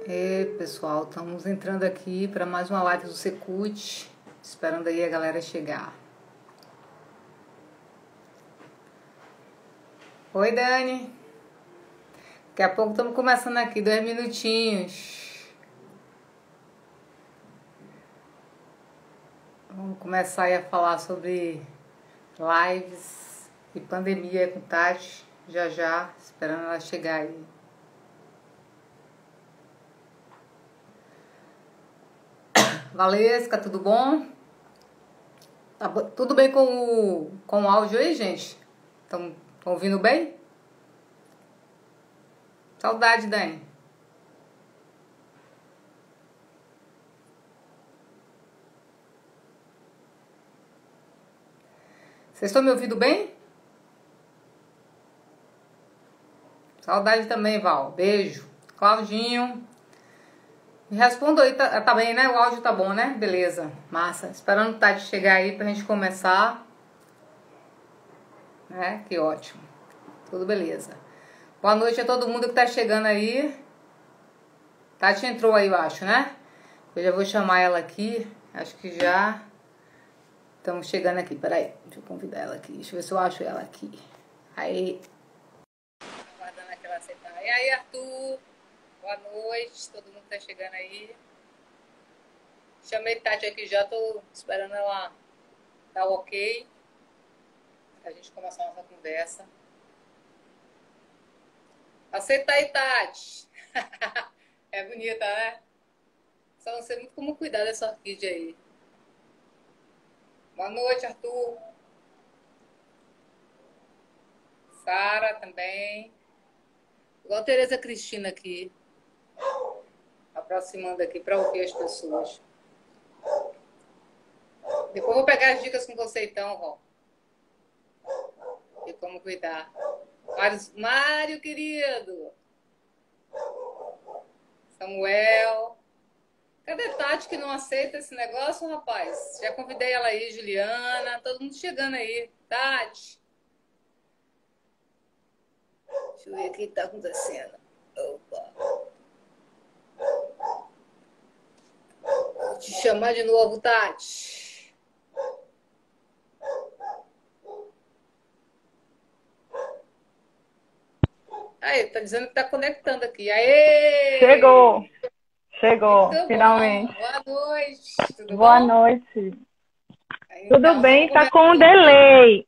E pessoal, estamos entrando aqui para mais uma live do Secult, esperando aí a galera chegar. Oi, Dani. Daqui a pouco estamos começando aqui, 2 minutinhos. Vamos começar aí a falar sobre lives e pandemia com Tati, já, esperando ela chegar aí. Valesca, tudo bom? Tá tudo bem com o áudio aí, gente? Estão ouvindo bem? Saudade, Dani. Vocês estão me ouvindo bem? Saudade também, Val. Beijo. Claudinho. Me responda aí, tá bem, né? O áudio tá bom, né? Beleza, massa. Esperando o Tati chegar aí pra gente começar. Né? Que ótimo. Tudo beleza. Boa noite a todo mundo que tá chegando aí. Tati entrou aí, eu acho, né? Eu já vou chamar ela aqui. Acho que já estamos chegando aqui. Peraí, deixa eu convidar ela aqui. Deixa eu ver se eu acho ela aqui. Aí. Aguardando aquela aceitar. E aí, Arthur? Boa noite, todo mundo tá chegando aí. Chamei Tati aqui já, tô esperando ela dar o ok pra gente começar a nossa conversa. Aceita aí, Tati. É bonita, né? Só não sei muito como cuidar dessa orquídea aí. Boa noite, Arthur. Sara também. Igual Tereza Cristina aqui. Aproximando aqui para ouvir as pessoas. Depois eu vou pegar as dicas com você então, Ró. De como cuidar. Mário, querido. Samuel. Cadê Tati que não aceita esse negócio, rapaz? Já convidei ela aí, Juliana. Todo mundo chegando aí. Tati. Deixa eu ver o que está acontecendo. Opa. Vou te chamar de novo, Tati. Aí, tá dizendo que tá conectando aqui. Aê! Chegou, Muito finalmente. bom. Boa noite. Tudo Boa bom? noite. Então, Tudo bem, vamos tá começar com um aqui. delay.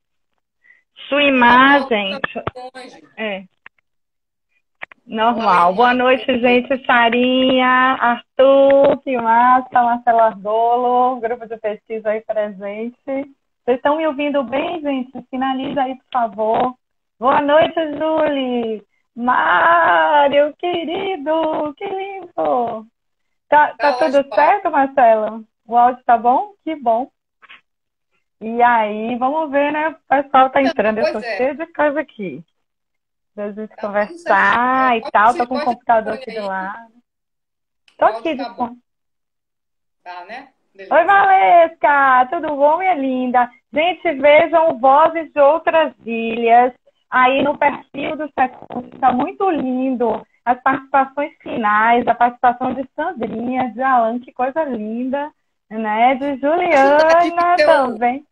Sua Normal, imagem. tá longe. É, Olha a normal. Boa imagem noite, aqui. gente. Sarinha, Arthur, Filmassa, Marcelo Ardolo, grupo de pesquisa aí presente. Vocês estão me ouvindo bem, gente? Finaliza aí, por favor. Boa noite, Julie. Mário, querido, que lindo. Tá Tá tudo ótimo, Paulo. certo, Marcelo? O áudio tá bom? Que bom. E aí, vamos ver, né? O pessoal tá entrando. Eu tô Pois é, cheia de coisa aqui. Pra gente tá tudo certo. conversar e tal. Tô com o Pode computador fone aqui do aí, lado. Tô o áudio aqui de tá bom. fone. Tá, né? Oi, Beleza. Valesca! Tudo bom, minha linda? Gente, vejam Vozes de Outras Ilhas aí no perfil do Secult. Tá muito lindo. As participações finais, a participação de Sandrinha, de Alan, que coisa linda, né? De Ajudar que Juliana também.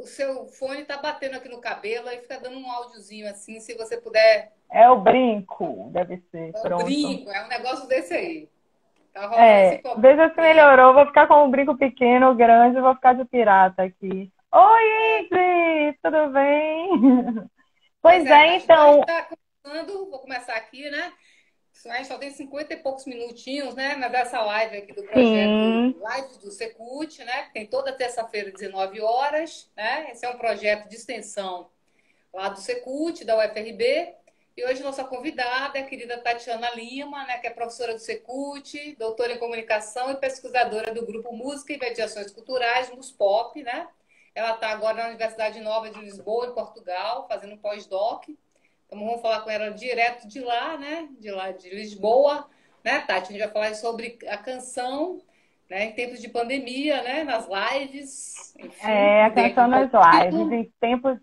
seu fone tá batendo aqui no cabelo, aí fica dando um áudiozinho assim, se você puder. É o brinco, deve ser. É um Pronto. brinco, é um negócio desse aí. Tá rolando esse É, problema veja se aí. melhorou. Vou ficar com um brinco pequeno ou grande, vou ficar de pirata aqui. Oi, Ingrid, tudo bem? Pois Pois é, é, Tati. Então a gente então, está começando, vou começar aqui, né? A gente só tem 50 e poucos minutinhos, né? Mas dessa live aqui do projeto sim, Lives do Secult, né? Que tem toda terça-feira, 19 horas, né? Esse é um projeto de extensão lá do Secult, da UFRB. E hoje nossa convidada é a querida Tatiana Lima, né? Que é professora do Secult, doutora em comunicação e pesquisadora do grupo Música e Mediações Culturais, MUSPOP, né? Ela está agora na Universidade Nova de Lisboa, em Portugal, fazendo um pós-doc. Então vamos falar com ela direto de lá, né? De lá de Lisboa, né, Tati? A gente vai falar sobre a canção, né? Em tempos de pandemia, né? Nas lives, enfim, a dentro canção do nas lives, convívio. em tempos.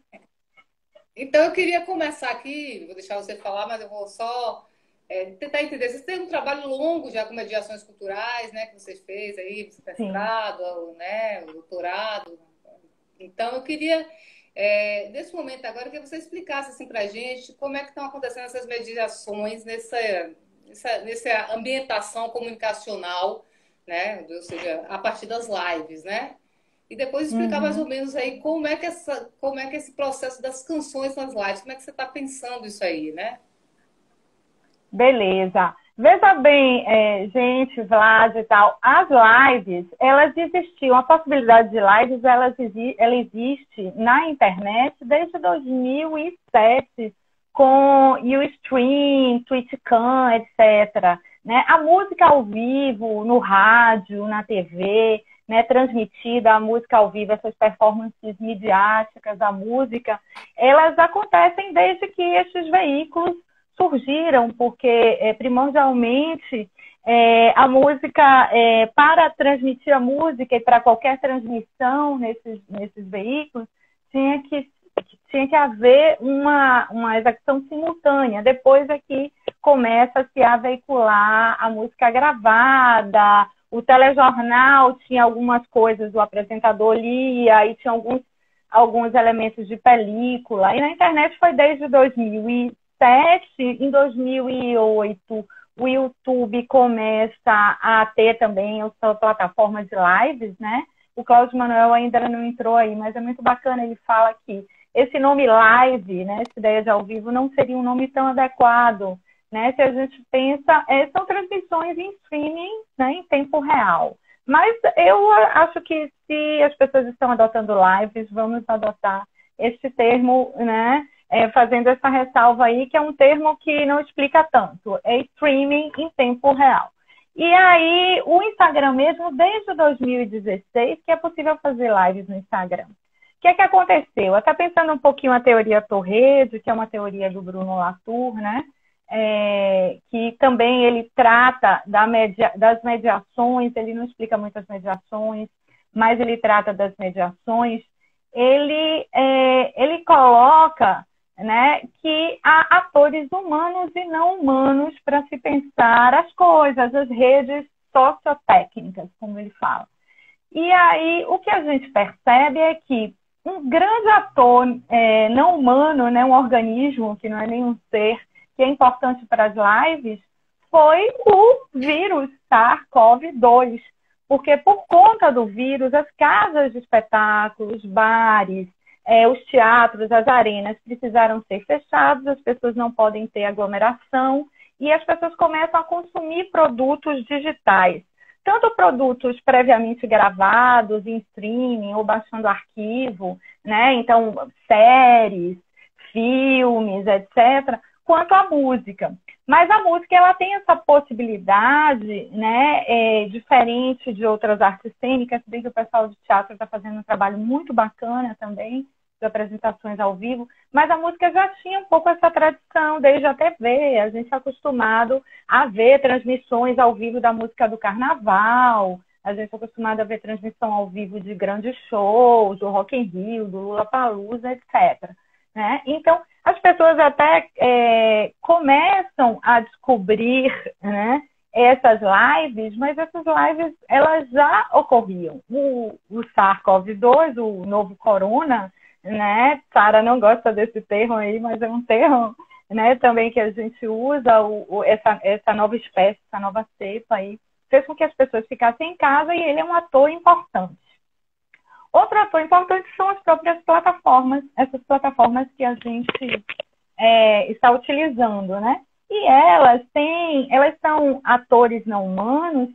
Então eu queria começar aqui, vou deixar você falar, mas eu vou só tentar entender. Vocês têm um trabalho longo já com mediações culturais, né? Que vocês fez aí, Sim. mestrado, né? O doutorado. Então, eu queria, nesse momento agora, que você explicasse assim, para a gente como é que estão acontecendo essas mediações nessa ambientação comunicacional, né? Ou seja, a partir das lives, né? E depois explicar mais ou Uhum. menos aí como é que esse processo das canções nas lives, como é que você está pensando isso aí, né? Beleza. Veja bem, gente, Vlad e tal, as lives, elas existiam, a possibilidade de lives, ela existe na internet desde 2007, com Ustream, TwitchCam, etc. Né? A música ao vivo, no rádio, na TV, né, transmitida, a música ao vivo, essas performances midiáticas da música, elas acontecem desde que estes veículos surgiram, porque primordialmente a música, para transmitir a música e para qualquer transmissão nesses veículos, tinha que, tinha que haver uma execução simultânea. Depois é que começa-se a veicular a música gravada, o telejornal tinha algumas coisas, o apresentador lia e tinha alguns elementos de película. E na internet foi desde 2007, em 2008 o YouTube começa a ter também a sua plataforma de lives, né? O Cláudio Manuel ainda não entrou aí, mas é muito bacana, ele fala que esse nome live, né, essa ideia de ao vivo, não seria um nome tão adequado, né? Se a gente pensa, são transmissões em streaming, né, em tempo real. Mas eu acho que se as pessoas estão adotando lives, vamos adotar esse termo, né? Fazendo essa ressalva aí, que é um termo que não explica tanto. É streaming em tempo real. E aí, o Instagram mesmo, desde 2016, que é possível fazer lives no Instagram. O que é que aconteceu? Até pensando um pouquinho a teoria Torrede, que é uma teoria do Bruno Latour, né? Que também ele trata das mediações, ele não explica muitas mediações, mas ele trata das mediações. Ele coloca, né, que há atores humanos e não humanos para se pensar as coisas, as redes sociotécnicas, como ele fala. E aí, o que a gente percebe é que um grande ator não humano, né, um organismo que não é nenhum ser, que é importante para as lives, foi o vírus SARS-CoV-2. Porque por conta do vírus, as casas de espetáculos, bares, os teatros, as arenas precisaram ser fechados, as pessoas não podem ter aglomeração e as pessoas começam a consumir produtos digitais. Tanto produtos previamente gravados em streaming ou baixando arquivo, né? Então, séries, filmes, etc., quanto a música. Mas a música ela tem essa possibilidade, né, diferente de outras artes cênicas, bem que o pessoal de teatro está fazendo um trabalho muito bacana também, de apresentações ao vivo, mas a música já tinha um pouco essa tradição desde a TV, a gente é acostumado a ver transmissões ao vivo da música do carnaval, a gente é acostumado a ver transmissão ao vivo de grandes shows, do Rock in Rio, do Lollapalooza, etc. Né? Então, as pessoas até começam a descobrir, né, essas lives, mas essas lives elas já ocorriam. O SARS-CoV-2, o novo corona, né? Sara não gosta desse termo aí, mas é um termo, né, também que a gente usa, essa nova espécie, essa nova cepa aí, fez com que as pessoas ficassem em casa e ele é um ator importante. Outro ator importante são as próprias plataformas, essas plataformas que a gente está utilizando, né? E elas são atores não humanos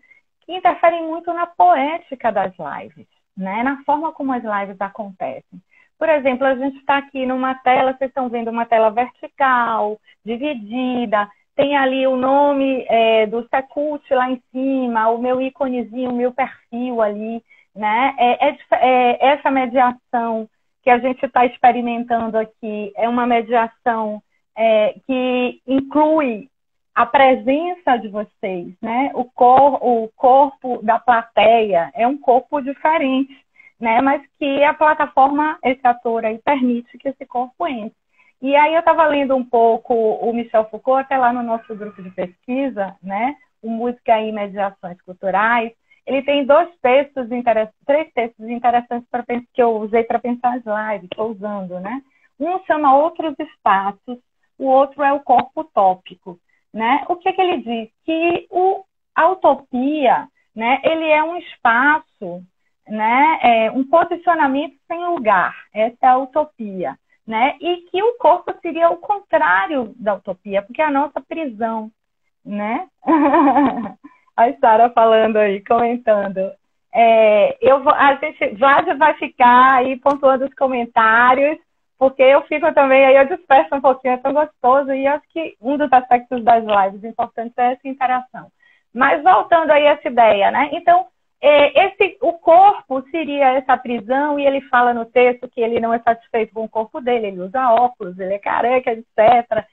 que interferem muito na poética das lives, né? Na forma como as lives acontecem. Por exemplo, a gente está aqui numa tela, vocês estão vendo uma tela vertical, dividida, tem ali o nome do Secult lá em cima, o meu íconezinho, o meu perfil ali, né? Essa mediação que a gente está experimentando aqui é uma mediação que inclui a presença de vocês, né? O corpo da plateia é um corpo diferente, né? Mas que a plataforma, esse ator aí, permite que esse corpo entre. E aí eu estava lendo um pouco o Michel Foucault, até lá no nosso grupo de pesquisa, né? O Música e Mediações Culturais. Ele tem três textos interessantes que eu usei para pensar as lives, estou usando, né? Um chama Outros Espaços, o outro é o Corpo Utópico, né? O que ele diz? Que a utopia, né? Ele é um espaço, né? Um posicionamento sem lugar. Essa é a utopia. Né? E que o corpo seria o contrário da utopia, porque é a nossa prisão, né? A Sara falando aí, comentando. A gente vai ficar aí pontuando os comentários, porque eu fico também, aí eu disperso um pouquinho, é tão gostoso, e acho que um dos aspectos das lives importantes é essa interação. Mas voltando aí a essa ideia, né? Então, o corpo seria essa prisão, e ele fala no texto que ele não é satisfeito com o corpo dele, ele usa óculos, ele é careca, etc.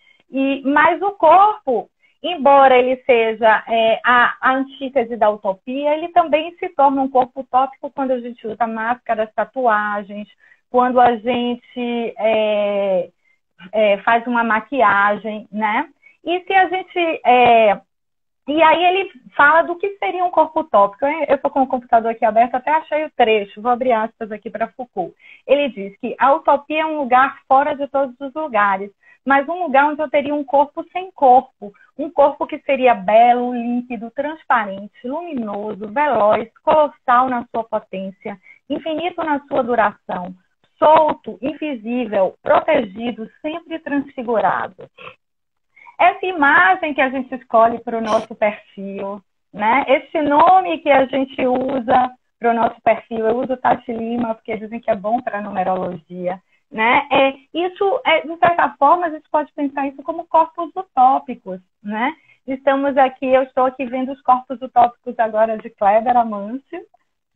Mas o corpo, embora ele seja a antítese da utopia, ele também se torna um corpo utópico quando a gente usa máscaras, tatuagens, quando a gente faz uma maquiagem, né? E se a gente... E aí ele fala do que seria um corpo utópico. Eu estou com o computador aqui aberto, até achei o trecho, vou abrir aspas aqui para Foucault. Ele diz que a utopia é um lugar fora de todos os lugares, mas um lugar onde eu teria um corpo sem corpo. Um corpo que seria belo, límpido, transparente, luminoso, veloz, colossal na sua potência, infinito na sua duração, solto, invisível, protegido, sempre transfigurado. Essa imagem que a gente escolhe para o nosso perfil, né? Esse nome que a gente usa para o nosso perfil, eu uso Tati Lima, porque dizem que é bom para a numerologia, né? De certa forma, a gente pode pensar isso como corpos utópicos, né? Eu estou aqui vendo os corpos utópicos agora de Kleber Amâncio,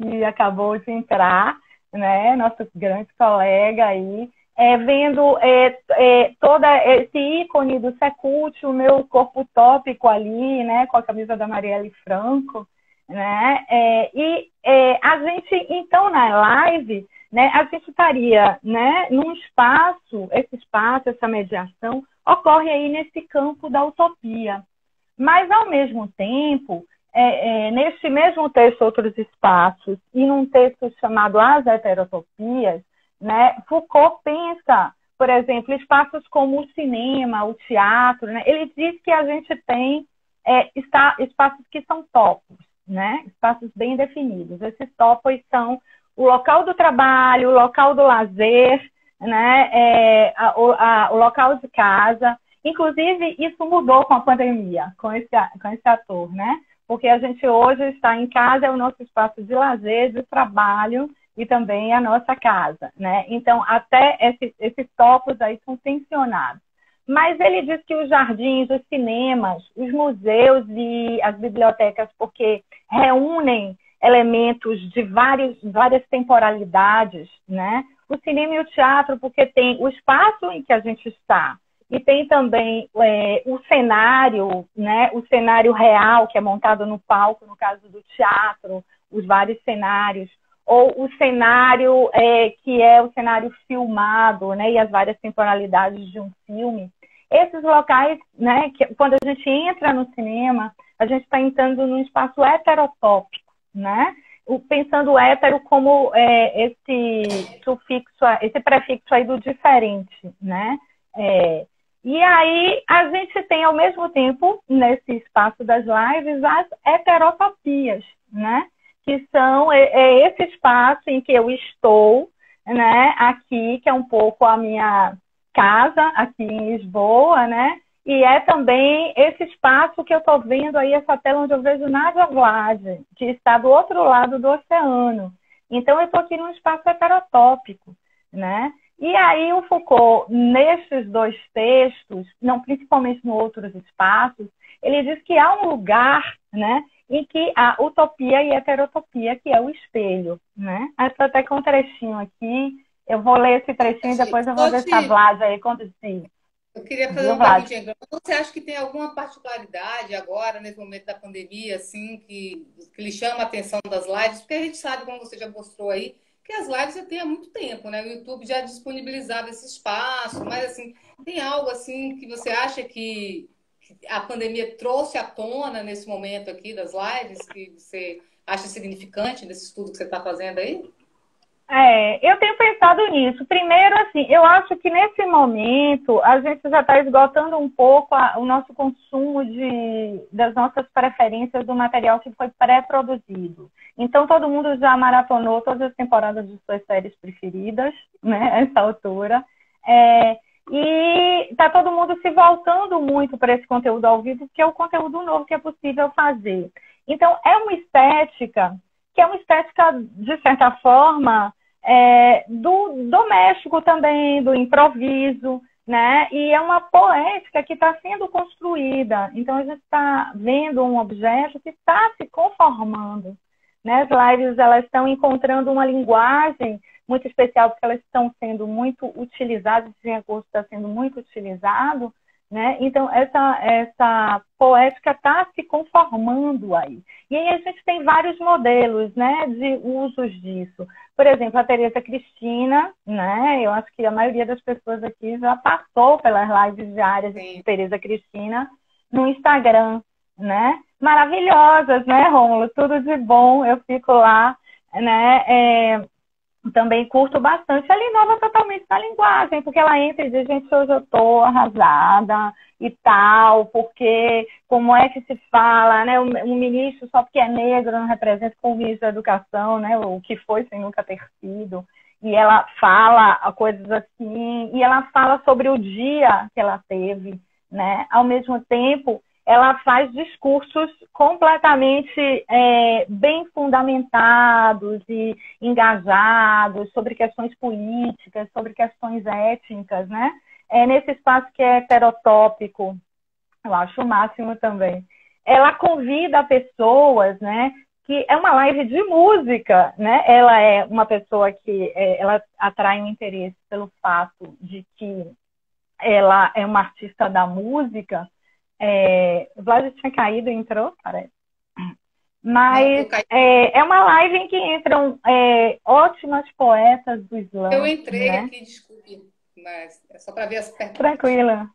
que acabou de entrar, né? Nosso grande colega aí, vendo todo esse ícone do Secult, o meu corpo utópico ali, né, com a camisa da Marielle Franco, né, a gente, então, na live, né, a gente estaria, né, num espaço, essa mediação, ocorre aí nesse campo da utopia. Mas, ao mesmo tempo, neste mesmo texto, Outros Espaços, e num texto chamado As Heterotopias, né, Foucault pensa, por exemplo, espaços como o cinema, o teatro, né? Ele diz que a gente tem espaços que são topos, né? Espaços bem definidos. Esses topos são o local do trabalho, o local do lazer, né? O local de casa. Inclusive, isso mudou com a pandemia, com esse ator, né? Porque a gente hoje está em casa, é o nosso espaço de lazer, de trabalho, e também a nossa casa, né? Então, até esses topos aí são tensionados. Mas ele diz que os jardins, os cinemas, os museus e as bibliotecas, porque reúnem elementos de várias temporalidades, né? O cinema e o teatro, porque tem o espaço em que a gente está, e tem também o cenário, né? O cenário real, que é montado no palco, no caso do teatro, os vários cenários, ou o cenário que é o cenário filmado, né, e as várias temporalidades de um filme. Esses locais, né, quando a gente entra no cinema, a gente está entrando num espaço heterotópico, né? Pensando o hétero como esse sufixo, esse prefixo aí do diferente, né? E aí a gente tem, ao mesmo tempo, nesse espaço das lives, as heterotopias, né? Que são esse espaço em que eu estou, né, aqui, que é um pouco a minha casa, aqui em Lisboa, né, e é também esse espaço que eu estou vendo aí, essa tela onde eu vejo Nádia Vlad, que está do outro lado do oceano. Então, eu estou aqui num espaço heterotópico, né? E aí o Foucault, nestes dois textos, não, principalmente em outros espaços, ele diz que há um lugar, né, em que há utopia e heterotopia, que é o espelho, né? Estou até com um trechinho aqui, eu vou ler esse trechinho e depois eu vou deixar a Vlad aí conduzir. Eu queria fazer uma perguntinha. Você acha que tem alguma particularidade agora, nesse momento da pandemia, assim, que lhe chama a atenção das lives? Porque a gente sabe, como você já mostrou aí, Porque as lives já tem há muito tempo, né? O YouTube já disponibilizava esse espaço, mas assim, tem algo assim que você acha que a pandemia trouxe à tona nesse momento aqui das lives, que você acha significante nesse estudo que você está fazendo aí? Eu tenho pensado nisso. Primeiro, assim, eu acho que nesse momento a gente já está esgotando um pouco o nosso consumo das nossas preferências do material que foi pré-produzido. Então, todo mundo já maratonou todas as temporadas de suas séries preferidas, né, a essa altura. E está todo mundo se voltando muito para esse conteúdo ao vivo, que é o conteúdo novo que é possível fazer. Então, é uma estética que é uma estética, de certa forma, do doméstico também, do improviso, né? E é uma poética que está sendo construída. Então, a gente está vendo um objeto que está se conformando, né? As lives, elas estão encontrando uma linguagem muito especial, porque elas estão sendo muito utilizadas, esse recurso está sendo muito utilizado, né? Então, essa poética está se conformando aí. E aí a gente tem vários modelos, né, de usos disso. Por exemplo, a Tereza Cristina, né? Eu acho que a maioria das pessoas aqui já passou pelas lives diárias de Tereza Cristina no Instagram, né? Maravilhosas, né, Rômulo? Tudo de bom, eu fico lá, né? Também curto bastante. Ela inova totalmente na linguagem, porque ela entra e diz, gente, hoje eu tô arrasada e tal, porque como é que se fala, né? Um ministro só porque é negro não representa como ministro da educação, né? O que foi sem nunca ter sido. E ela fala coisas assim, e ela fala sobre o dia que ela teve, né? Ao mesmo tempo, ela faz discursos completamente bem fundamentados e engajados sobre questões políticas, sobre questões étnicas, né? Nesse espaço que é heterotópico, eu acho o máximo também. Ela convida pessoas, né? Que é uma live de música, né? Ela é uma pessoa que ela atrai um interesse pelo fato de que ela é uma artista da música. O Vlad tinha caído e entrou, parece. Mas é uma live em que entram ótimas poetas do Islã. Eu entrei né? aqui, desculpe, mas é só para ver as perguntas. Tranquila.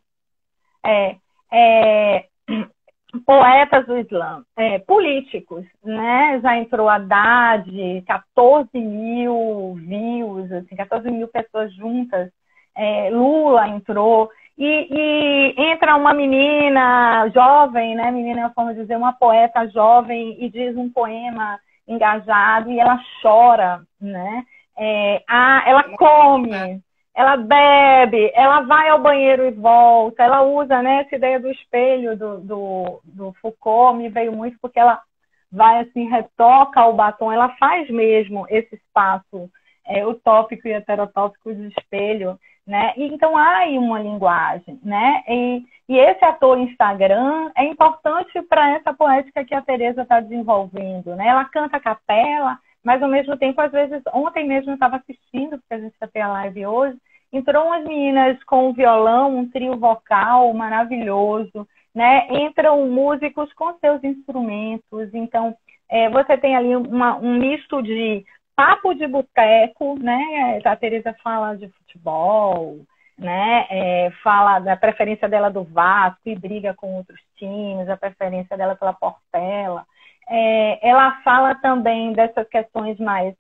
Poetas do Islã, políticos, né? Já entrou Haddad, 14 mil views, assim, 14 mil pessoas juntas. Lula entrou. E entra uma menina jovem, né? Menina é a forma de dizer, uma poeta jovem, e diz um poema engajado e ela chora, né? Ela come, ela bebe, ela vai ao banheiro e volta, ela usa, né, essa ideia do espelho do Foucault, me veio muito porque ela vai assim, retoca o batom, ela faz mesmo esse espaço utópico e heterotópico de espelho, né? E, então há aí uma linguagem, né? E esse ator Instagram é importante para essa poética que a Tereza está desenvolvendo, né? Ela canta a capela, mas ao mesmo tempo, às vezes, ontem mesmo eu estava assistindo, porque a gente vai ter a live hoje, entrou umas meninas com um violão, um trio vocal maravilhoso, né? Entram músicos com seus instrumentos, então você tem ali um misto de papo de boteco, né? A Tereza fala de futebol, né? Fala da preferência dela do Vasco e briga com outros times, a preferência dela pela Portela. Ela fala também dessas questões mais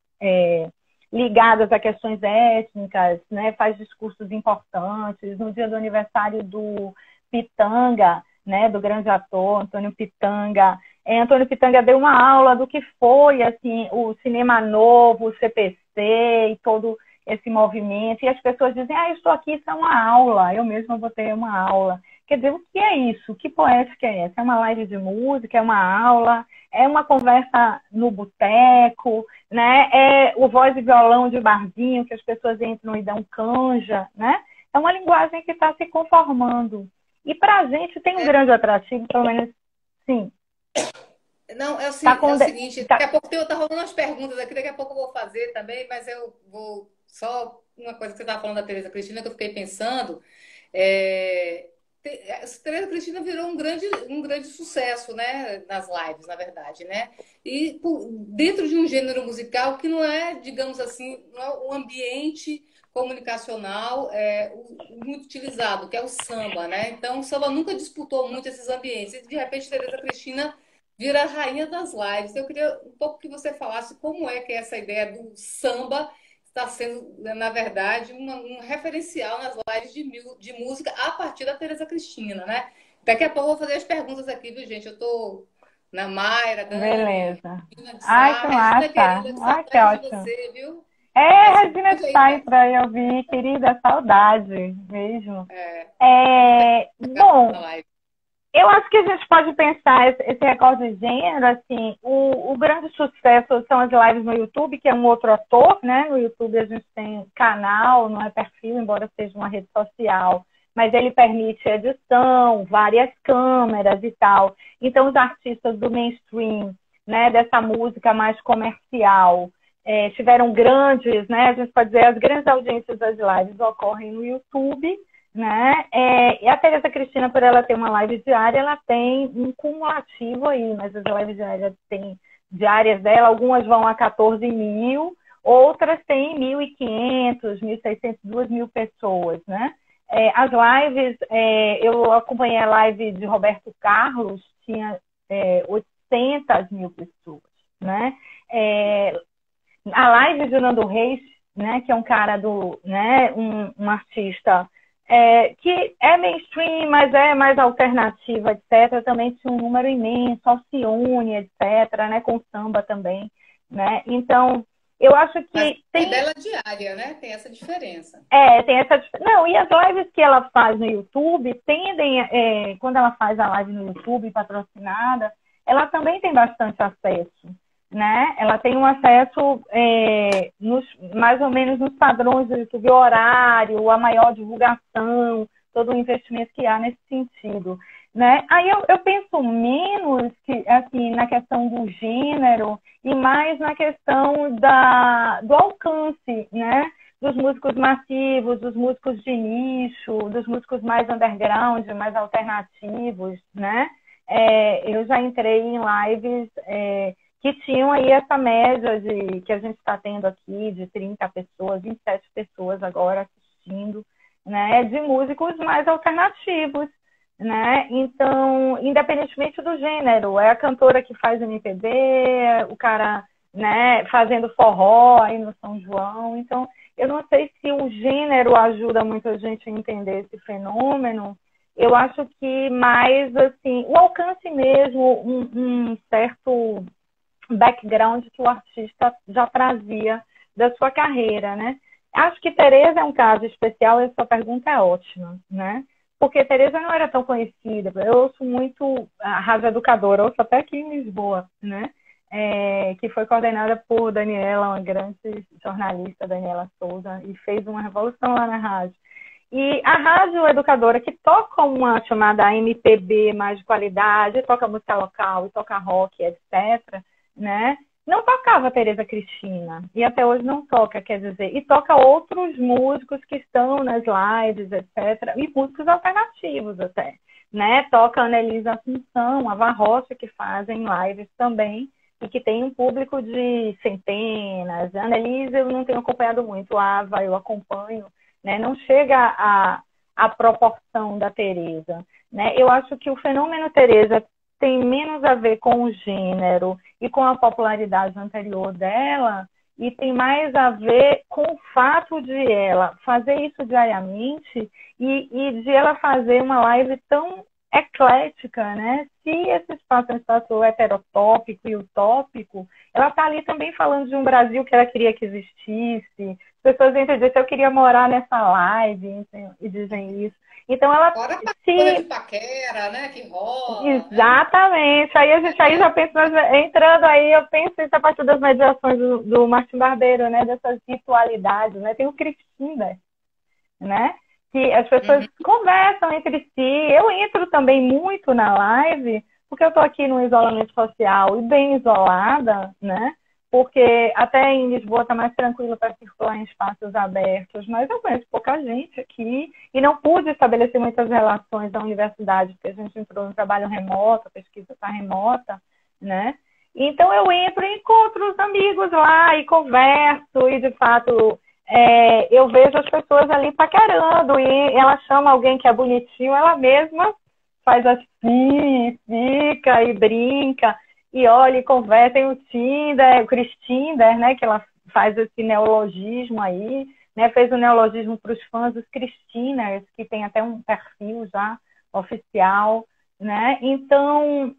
ligadas a questões étnicas, né? Faz discursos importantes. No dia do aniversário do Pitanga, né? Do grande ator Antônio Pitanga, Antônio Pitanga deu uma aula do que foi assim, o cinema novo, o CPC e todo esse movimento. E as pessoas dizem, eu estou aqui, isso é uma aula. Eu mesma vou ter uma aula. Quer dizer, o que é isso? Que poética é essa? É uma live de música? É uma aula? É uma conversa no boteco? Né? É o voz e violão de barzinho que as pessoas entram e dão canja? Né? É uma linguagem que está se conformando. E para a gente tem um grande atrativo, pelo menos, sim. Não, é o seguinte, daqui a pouco tá rolando umas perguntas aqui, daqui a pouco eu vou fazer também, mas eu vou só uma coisa que você estava falando da Tereza Cristina que eu fiquei pensando. Tereza Cristina virou um grande sucesso, né, nas lives, na verdade, né? E dentro de um gênero musical que não é, digamos assim, não é um ambiente comunicacional muito utilizado, que é o samba, né? Então, o samba nunca disputou muito esses ambientes. E, de repente, Tereza Cristina vira a rainha das lives. Eu queria um pouco que você falasse como é que é essa ideia do samba está sendo, na verdade, um referencial nas lives de música a partir da Tereza Cristina, né? Daqui a pouco eu vou fazer as perguntas aqui, viu, gente? Eu estou na Mayra, Dani, Beleza. Regina de Ai, Sá, que Regina massa. querida, que Ai, que saudade de ótimo. você, viu? Regina Conte de aí, Sainz para eu ouvir, querida, saudade mesmo. é muita Bom, na live. eu acho que a gente pode pensar esse recorde de gênero, assim, o grande sucesso são as lives no YouTube, que é um outro ator, né? No YouTube a gente tem canal, não é perfil, embora seja uma rede social, mas ele permite edição, várias câmeras e tal. Então, os artistas do mainstream, né, dessa música mais comercial, tiveram grandes, né? A gente pode dizer, as grandes audiências das lives ocorrem no YouTube, né? E a Tereza Cristina, por ela ter uma live diária, ela tem um cumulativo aí, mas as lives diárias dela, algumas vão a 14 mil, outras têm 1.500, 1.600, 2.000 pessoas, né? As lives, eu acompanhei a live de Roberto Carlos, tinha 800 mil pessoas, né? A live de Nando Reis, né, que é um cara né, um artista que é mainstream, mas é mais alternativa, etc. Também tinha um número imenso, Alcione, etc., né, com samba também, né? Então, eu acho Mas que tem... dela diária, né? Tem essa diferença. Tem essa... Não, e as lives que ela faz no YouTube tendem, quando ela faz a live no YouTube patrocinada, ela também tem bastante acesso, né? Ela tem um acesso mais ou menos nos padrões do YouTube, o horário, a maior divulgação, todo o investimento que há nesse sentido, né? Aí eu penso menos que, assim, na questão do gênero e mais na questão do alcance, né? Dos músicos massivos, dos músicos de nicho, dos músicos mais underground, mais alternativos, né? Eu já entrei em lives que tinham aí essa média que a gente está tendo aqui, de 30 pessoas, 27 pessoas agora assistindo, né, de músicos mais alternativos, né? Então, independentemente do gênero, é a cantora que faz MPB, o cara, né, fazendo forró aí no São João. Então, eu não sei se o gênero ajuda muito a gente a entender esse fenômeno. Eu acho que mais, assim, o alcance mesmo, um certo background que o artista já trazia da sua carreira, né? Acho que Tereza é um caso especial e a sua pergunta é ótima, né? Porque Tereza não era tão conhecida. Eu ouço muito a Rádio Educadora, ouço até aqui em Lisboa, né? Que foi coordenada por Daniela, uma grande jornalista, Daniela Souza, e fez uma revolução lá na rádio. E a Rádio Educadora, que toca uma chamada MPB mais de qualidade, toca música local, toca rock, etc., né? Não tocava Tereza Cristina, e até hoje não toca, quer dizer, e toca outros músicos que estão nas lives, etc., e músicos alternativos até, né? Toca a Annelise Assunção, a Varrocha, que fazem lives também, e que tem um público de centenas. A Annelise eu não tenho acompanhado muito, a Ava eu acompanho, né? Não chega à proporção da Tereza, né? Eu acho que o fenômeno Tereza tem menos a ver com o gênero e com a popularidade anterior dela, e tem mais a ver com o fato de ela fazer isso diariamente e de ela fazer uma live tão eclética, né? Se esse espaço é um espaço heterotópico e utópico, ela está ali também falando de um Brasil que ela queria que existisse. As pessoas entram e dizem, eu queria morar nessa live, e dizem isso. Então ela Fora a coisa de paquera, né? Que rola, né? Exatamente. Aí a gente aí já pensa, entrando aí, eu penso isso a partir das mediações do Martim Barbeiro, né? Dessas ritualidades, né? Tem o Cristina, né? Que as pessoas conversam entre si. Eu entro também muito na live, porque eu estou aqui no isolamento social e bem isolada, né? porque até em Lisboa está mais tranquilo para circular em espaços abertos, mas eu conheço pouca gente aqui e não pude estabelecer muitas relações na universidade, porque a gente entrou no trabalho remoto, a pesquisa está remota, né? Então eu entro e encontro os amigos lá e converso e, de fato, eu vejo as pessoas ali paquerando e ela chama alguém que é bonitinho, ela mesma faz assim, fica e brinca e olha e conversa. Tem o Tinder, o Christinder, né, que ela faz esse neologismo aí, né, fez o neologismo para os fãs dos Christiners, que tem até um perfil já oficial, né? Então,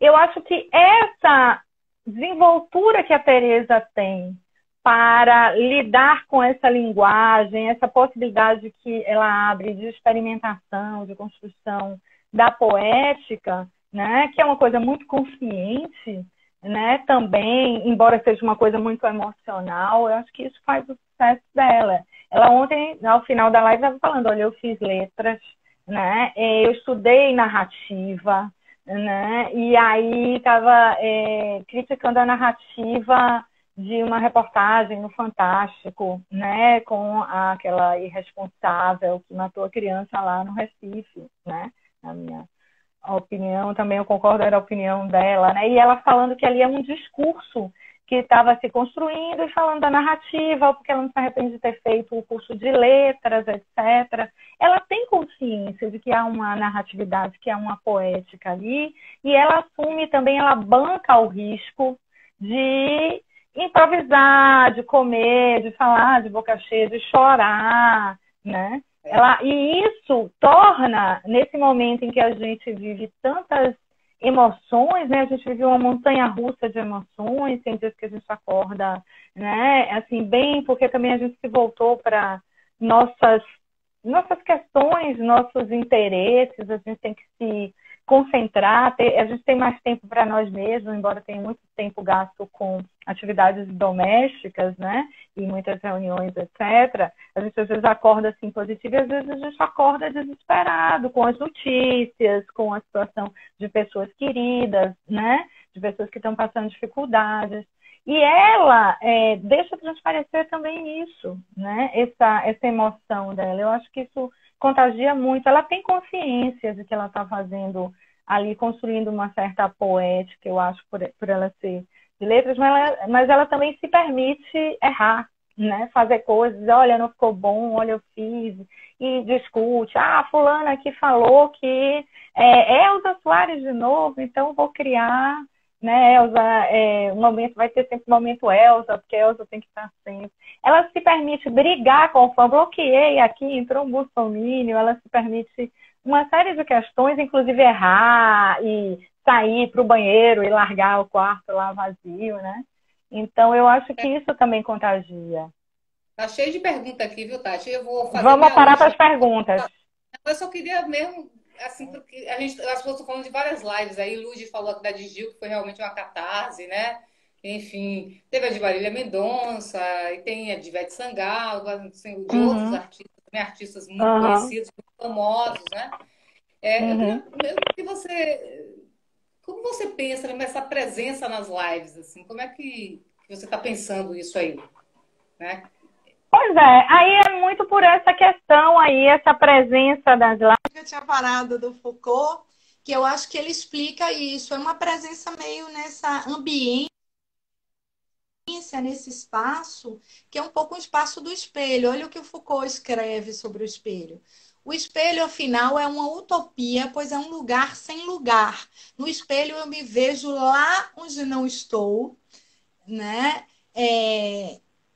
eu acho que essa desenvoltura que a Teresa tem para lidar com essa linguagem, essa possibilidade que ela abre de experimentação, de construção da poética, né, que é uma coisa muito consciente, né, também, embora seja uma coisa muito emocional, eu acho que isso faz o sucesso dela. Ela ontem, ao final da live, estava falando, olha, eu fiz letras, né, eu estudei narrativa, né, e aí estava criticando a narrativa de uma reportagem no Fantástico, né, com aquela irresponsável que matou a criança lá no Recife, né, na minha opinião, também eu concordo, era a opinião dela, né, e ela falando que ali é um discurso que estava se construindo e falando da narrativa, porque ela não se arrepende de ter feito o curso de letras, etc. Ela tem consciência de que há uma narratividade, que há uma poética ali, e ela assume também, ela banca o risco de improvisar, de comer, de falar de boca cheia, de chorar, né? E isso torna, nesse momento em que a gente vive tantas emoções, né? A gente vive uma montanha-russa de emoções, tem dias que a gente acorda, né? Assim, bem, porque também a gente se voltou para nossas questões, nossos interesses, a gente tem que se concentrar, a gente tem mais tempo para nós mesmos, embora tenha muito tempo gasto com atividades domésticas, né, e muitas reuniões, etc. A gente às vezes acorda assim positivo e às vezes a gente acorda desesperado com as notícias, com a situação de pessoas queridas, né, de pessoas que estão passando dificuldades. E ela deixa transparecer também isso, né, essa emoção dela. Eu acho que isso contagia muito. Ela tem consciência de que ela está fazendo ali, construindo uma certa poética, eu acho, por ela ser de letras, mas ela também se permite errar, né? Fazer coisas, olha, não ficou bom, olha, eu fiz, e discute. Fulana aqui falou que Elza Soares de novo, então vou criar, né, Elza, o momento vai ter sempre o momento Elza, porque Elza tem que estar sempre. Ela se permite brigar com o fã, bloqueei aqui, entrou um bolsominion, ela se permite uma série de questões, inclusive errar e sair para o banheiro e largar o quarto lá vazio, né? Então, eu acho que isso também contagia. Tá cheio de pergunta aqui, viu, Tati? Eu vou fazer Vamos minha parar para última. as perguntas. Eu só queria mesmo, assim, porque as pessoas estão falando de várias lives aí. Lud falou aqui da Digil, que foi realmente uma catarse, né? Enfim, teve a de Marília Mendonça, e tem a de Ivete Sangalo, assim, de outros artistas, também artistas muito conhecidos, muito famosos, né? Eu queria que você. Como você pensa nessa presença nas lives? Assim, como é que você está pensando isso aí? Né? Pois é, aí é muito por essa questão aí, essa presença das lives. Eu tinha parado do Foucault, que eu acho que ele explica isso. É uma presença meio nessa ambiência, nesse espaço, que é um pouco um espaço do espelho. Olha o que o Foucault escreve sobre o espelho. O espelho, afinal, é uma utopia, pois é um lugar sem lugar. No espelho eu me vejo lá onde não estou, né?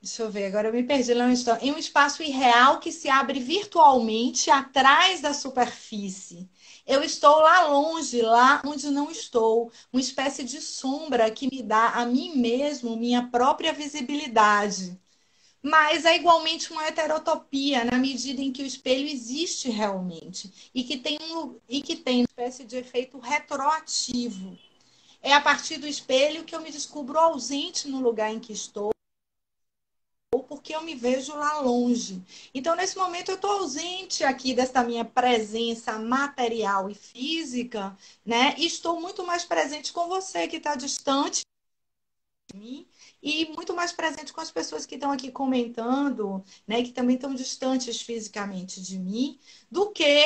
Deixa eu ver, agora eu me perdi lá onde estou. Em um espaço irreal que se abre virtualmente atrás da superfície. Eu estou lá longe, lá onde não estou. Uma espécie de sombra que me dá a mim mesmo minha própria visibilidade. Mas é igualmente uma heterotopia, na medida em que o espelho existe realmente e que tem uma espécie de efeito retroativo. É a partir do espelho que eu me descubro ausente no lugar em que estou, porque eu me vejo lá longe. Então, nesse momento, eu estou ausente aqui dessa minha presença material e física, né? E estou muito mais presente com você que está distante mim e muito mais presente com as pessoas que estão aqui comentando, né, que também estão distantes fisicamente de mim, do que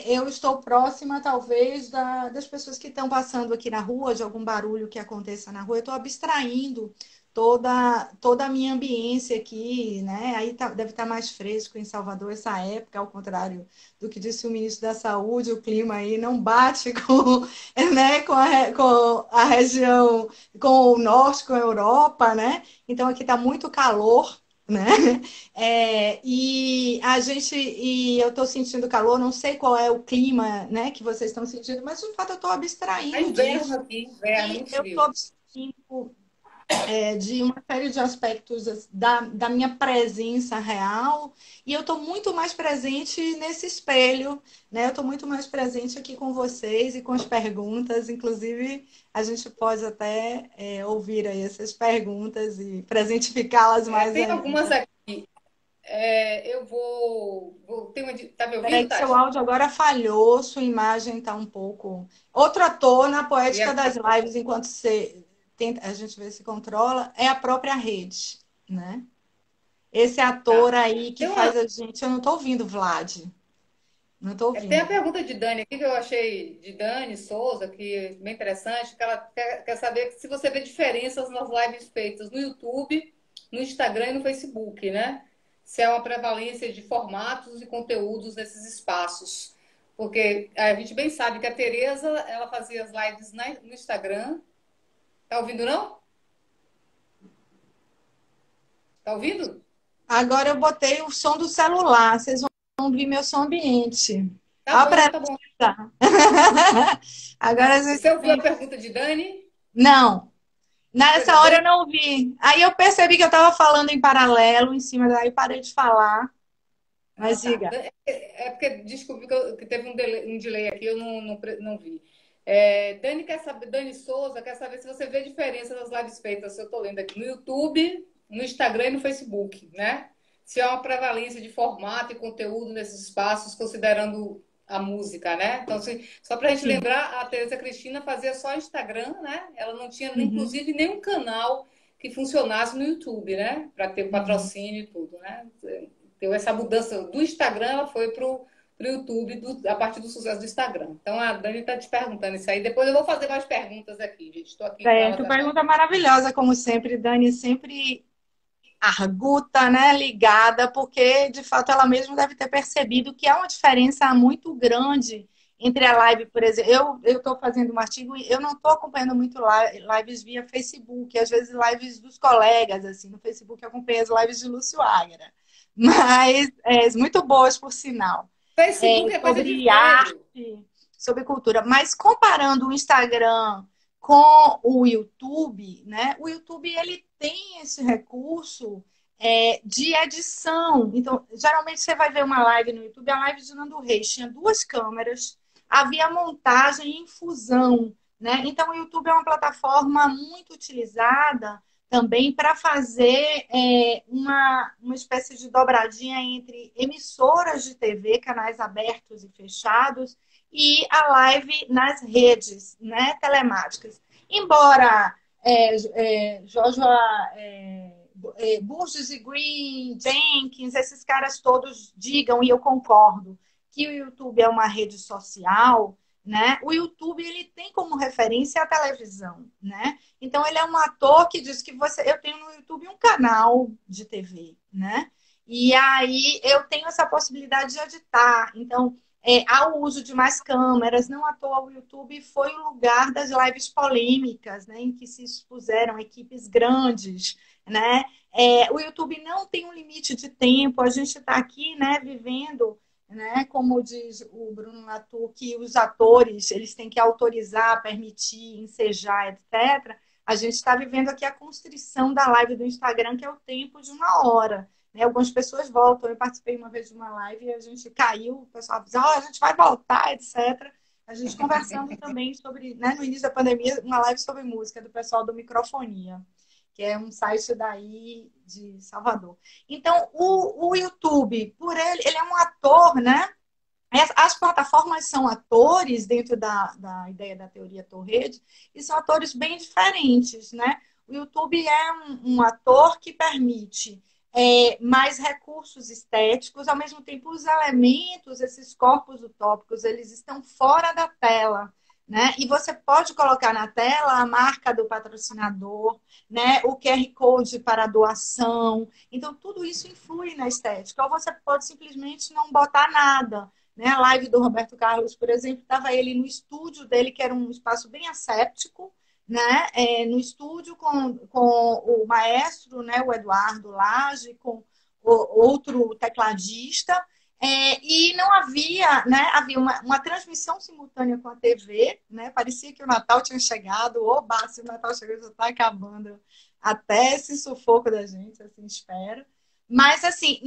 eu estou próxima, talvez, das pessoas que estão passando aqui na rua, de algum barulho que aconteça na rua. Eu estou abstraindo toda a minha ambiência aqui, né? Aí deve estar mais fresco em Salvador essa época, ao contrário do que disse o ministro da Saúde, o clima aí não bate com, né, com a região, com o norte, com a Europa, né? Então aqui está muito calor, né? E eu estou sentindo calor, não sei qual é o clima, né, que vocês estão sentindo, mas de fato eu estou É abstraindo inverno disso. aqui, inverno, E muito eu estou frio. abstraindo de uma série de aspectos da minha presença real, e eu estou muito mais presente nesse espelho, né? Eu estou muito mais presente aqui com vocês e com as perguntas, inclusive a gente pode até ouvir aí essas perguntas e presentificá-las mais Tem algumas ainda. aqui. Eu tem tá me Peraí ouvindo, que seu Tati? áudio agora falhou, sua imagem está um pouco... Outro ator na E poética agora? das lives, enquanto você tenta, a gente vê se controla, é a própria rede, né? Esse ator Tá. aí que Tem uma, faz a gente. Eu não estou ouvindo, Vlad. Não estou tem a ouvindo. pergunta de Dani aqui que eu achei de Dani Souza, que é bem interessante, que ela quer saber se você vê diferenças nas lives feitas no YouTube, no Instagram e no Facebook, né? Se há uma prevalência de formatos e conteúdos nesses espaços. Porque a gente bem sabe que a Tereza, ela fazia as lives no Instagram. Tá ouvindo, não? Tá ouvindo? Agora eu botei o som do celular. Vocês vão ouvir meu som ambiente. Tá Ó, bom, pra... tá bom. Agora vocês Você ouviu a têm. pergunta de Dani? Não, Pois nessa é, hora Dani eu não ouvi. Aí eu percebi que eu estava falando em paralelo em cima, daí parei de falar. Ah, Mas tá. diga. É porque desculpe que teve um delay aqui, eu não vi. Dani quer saber, Dani Souza quer saber se você vê diferença nas lives feitas, se eu estou lendo aqui, no YouTube, no Instagram e no Facebook, né? Se há uma prevalência de formato e conteúdo nesses espaços, considerando a música, né? Então, só para a gente Sim. lembrar, a Teresa Cristina fazia só Instagram, né? Ela não tinha, Uhum, inclusive, nenhum canal que funcionasse no YouTube, né? Para ter uhum. patrocínio e tudo, né? Deu essa mudança do Instagram, ela foi pro YouTube a partir do sucesso do Instagram. Então a Dani está te perguntando isso aí. Depois eu vou fazer mais perguntas aqui, gente. Estou aqui com ela Certo, também. pergunta maravilhosa, como sempre, Dani, sempre arguta, né, ligada, porque de fato ela mesma deve ter percebido que há uma diferença muito grande entre a live, por exemplo, eu estou fazendo um artigo e eu não estou acompanhando muito lives via Facebook, às vezes lives dos colegas, assim, no Facebook eu acompanho as lives de Lúcio Águeda, mas muito boas, por sinal, Facebook é coisa de sobre velho. arte, sobre cultura, mas comparando o Instagram com o YouTube, né? O YouTube ele tem esse recurso de edição. Então, geralmente você vai ver uma live no YouTube, a live de Nando Reis tinha duas câmeras, havia montagem em fusão, né? Então, o YouTube é uma plataforma muito utilizada também para fazer uma espécie de dobradinha entre emissoras de TV, canais abertos e fechados, e a live nas redes, né, telemáticas. Embora Joshua Burgess e Green, Jenkins, esses caras todos digam, e eu concordo, que o YouTube é uma rede social, né? O YouTube ele tem como referência a televisão, né? Então ele é um ator que diz que eu tenho no YouTube um canal de TV, né? E aí eu tenho essa possibilidade de editar. Então há o uso de mais câmeras, não à toa o YouTube foi o lugar das lives polêmicas, né, em que se expuseram equipes grandes, né? O YouTube não tem um limite de tempo, a gente está aqui, né, vivendo, né, como diz o Bruno Latour, que os atores eles têm que autorizar, permitir, ensejar, etc. A gente está vivendo aqui a constrição da live do Instagram, que é o tempo de uma hora. Né? Algumas pessoas voltam. Eu participei uma vez de uma live e a gente caiu, o pessoal disse, a gente vai voltar, etc. A gente conversando também sobre, né, no início da pandemia, uma live sobre música do pessoal do Microfonia, que é um site daí de Salvador. Então, o YouTube, por ele é um ator, né? As plataformas são atores dentro da ideia da teoria Torrede e são atores bem diferentes, né? O YouTube é um ator que permite mais recursos estéticos, ao mesmo tempo os elementos, esses corpos utópicos, eles estão fora da tela, né? E você pode colocar na tela a marca do patrocinador, né? O QR Code para doação. Então, tudo isso influi na estética. Ou você pode simplesmente não botar nada. Né? A live do Roberto Carlos, por exemplo, estava ele no estúdio dele, que era um espaço bem asséptico, né? No estúdio com o maestro, né? O Eduardo Lage, com outro tecladista, e não havia, né? Havia uma transmissão simultânea com a TV, né? Parecia que o Natal tinha chegado, oba, se o Natal chegou, já está acabando até esse sufoco da gente, assim, espero. Mas, assim,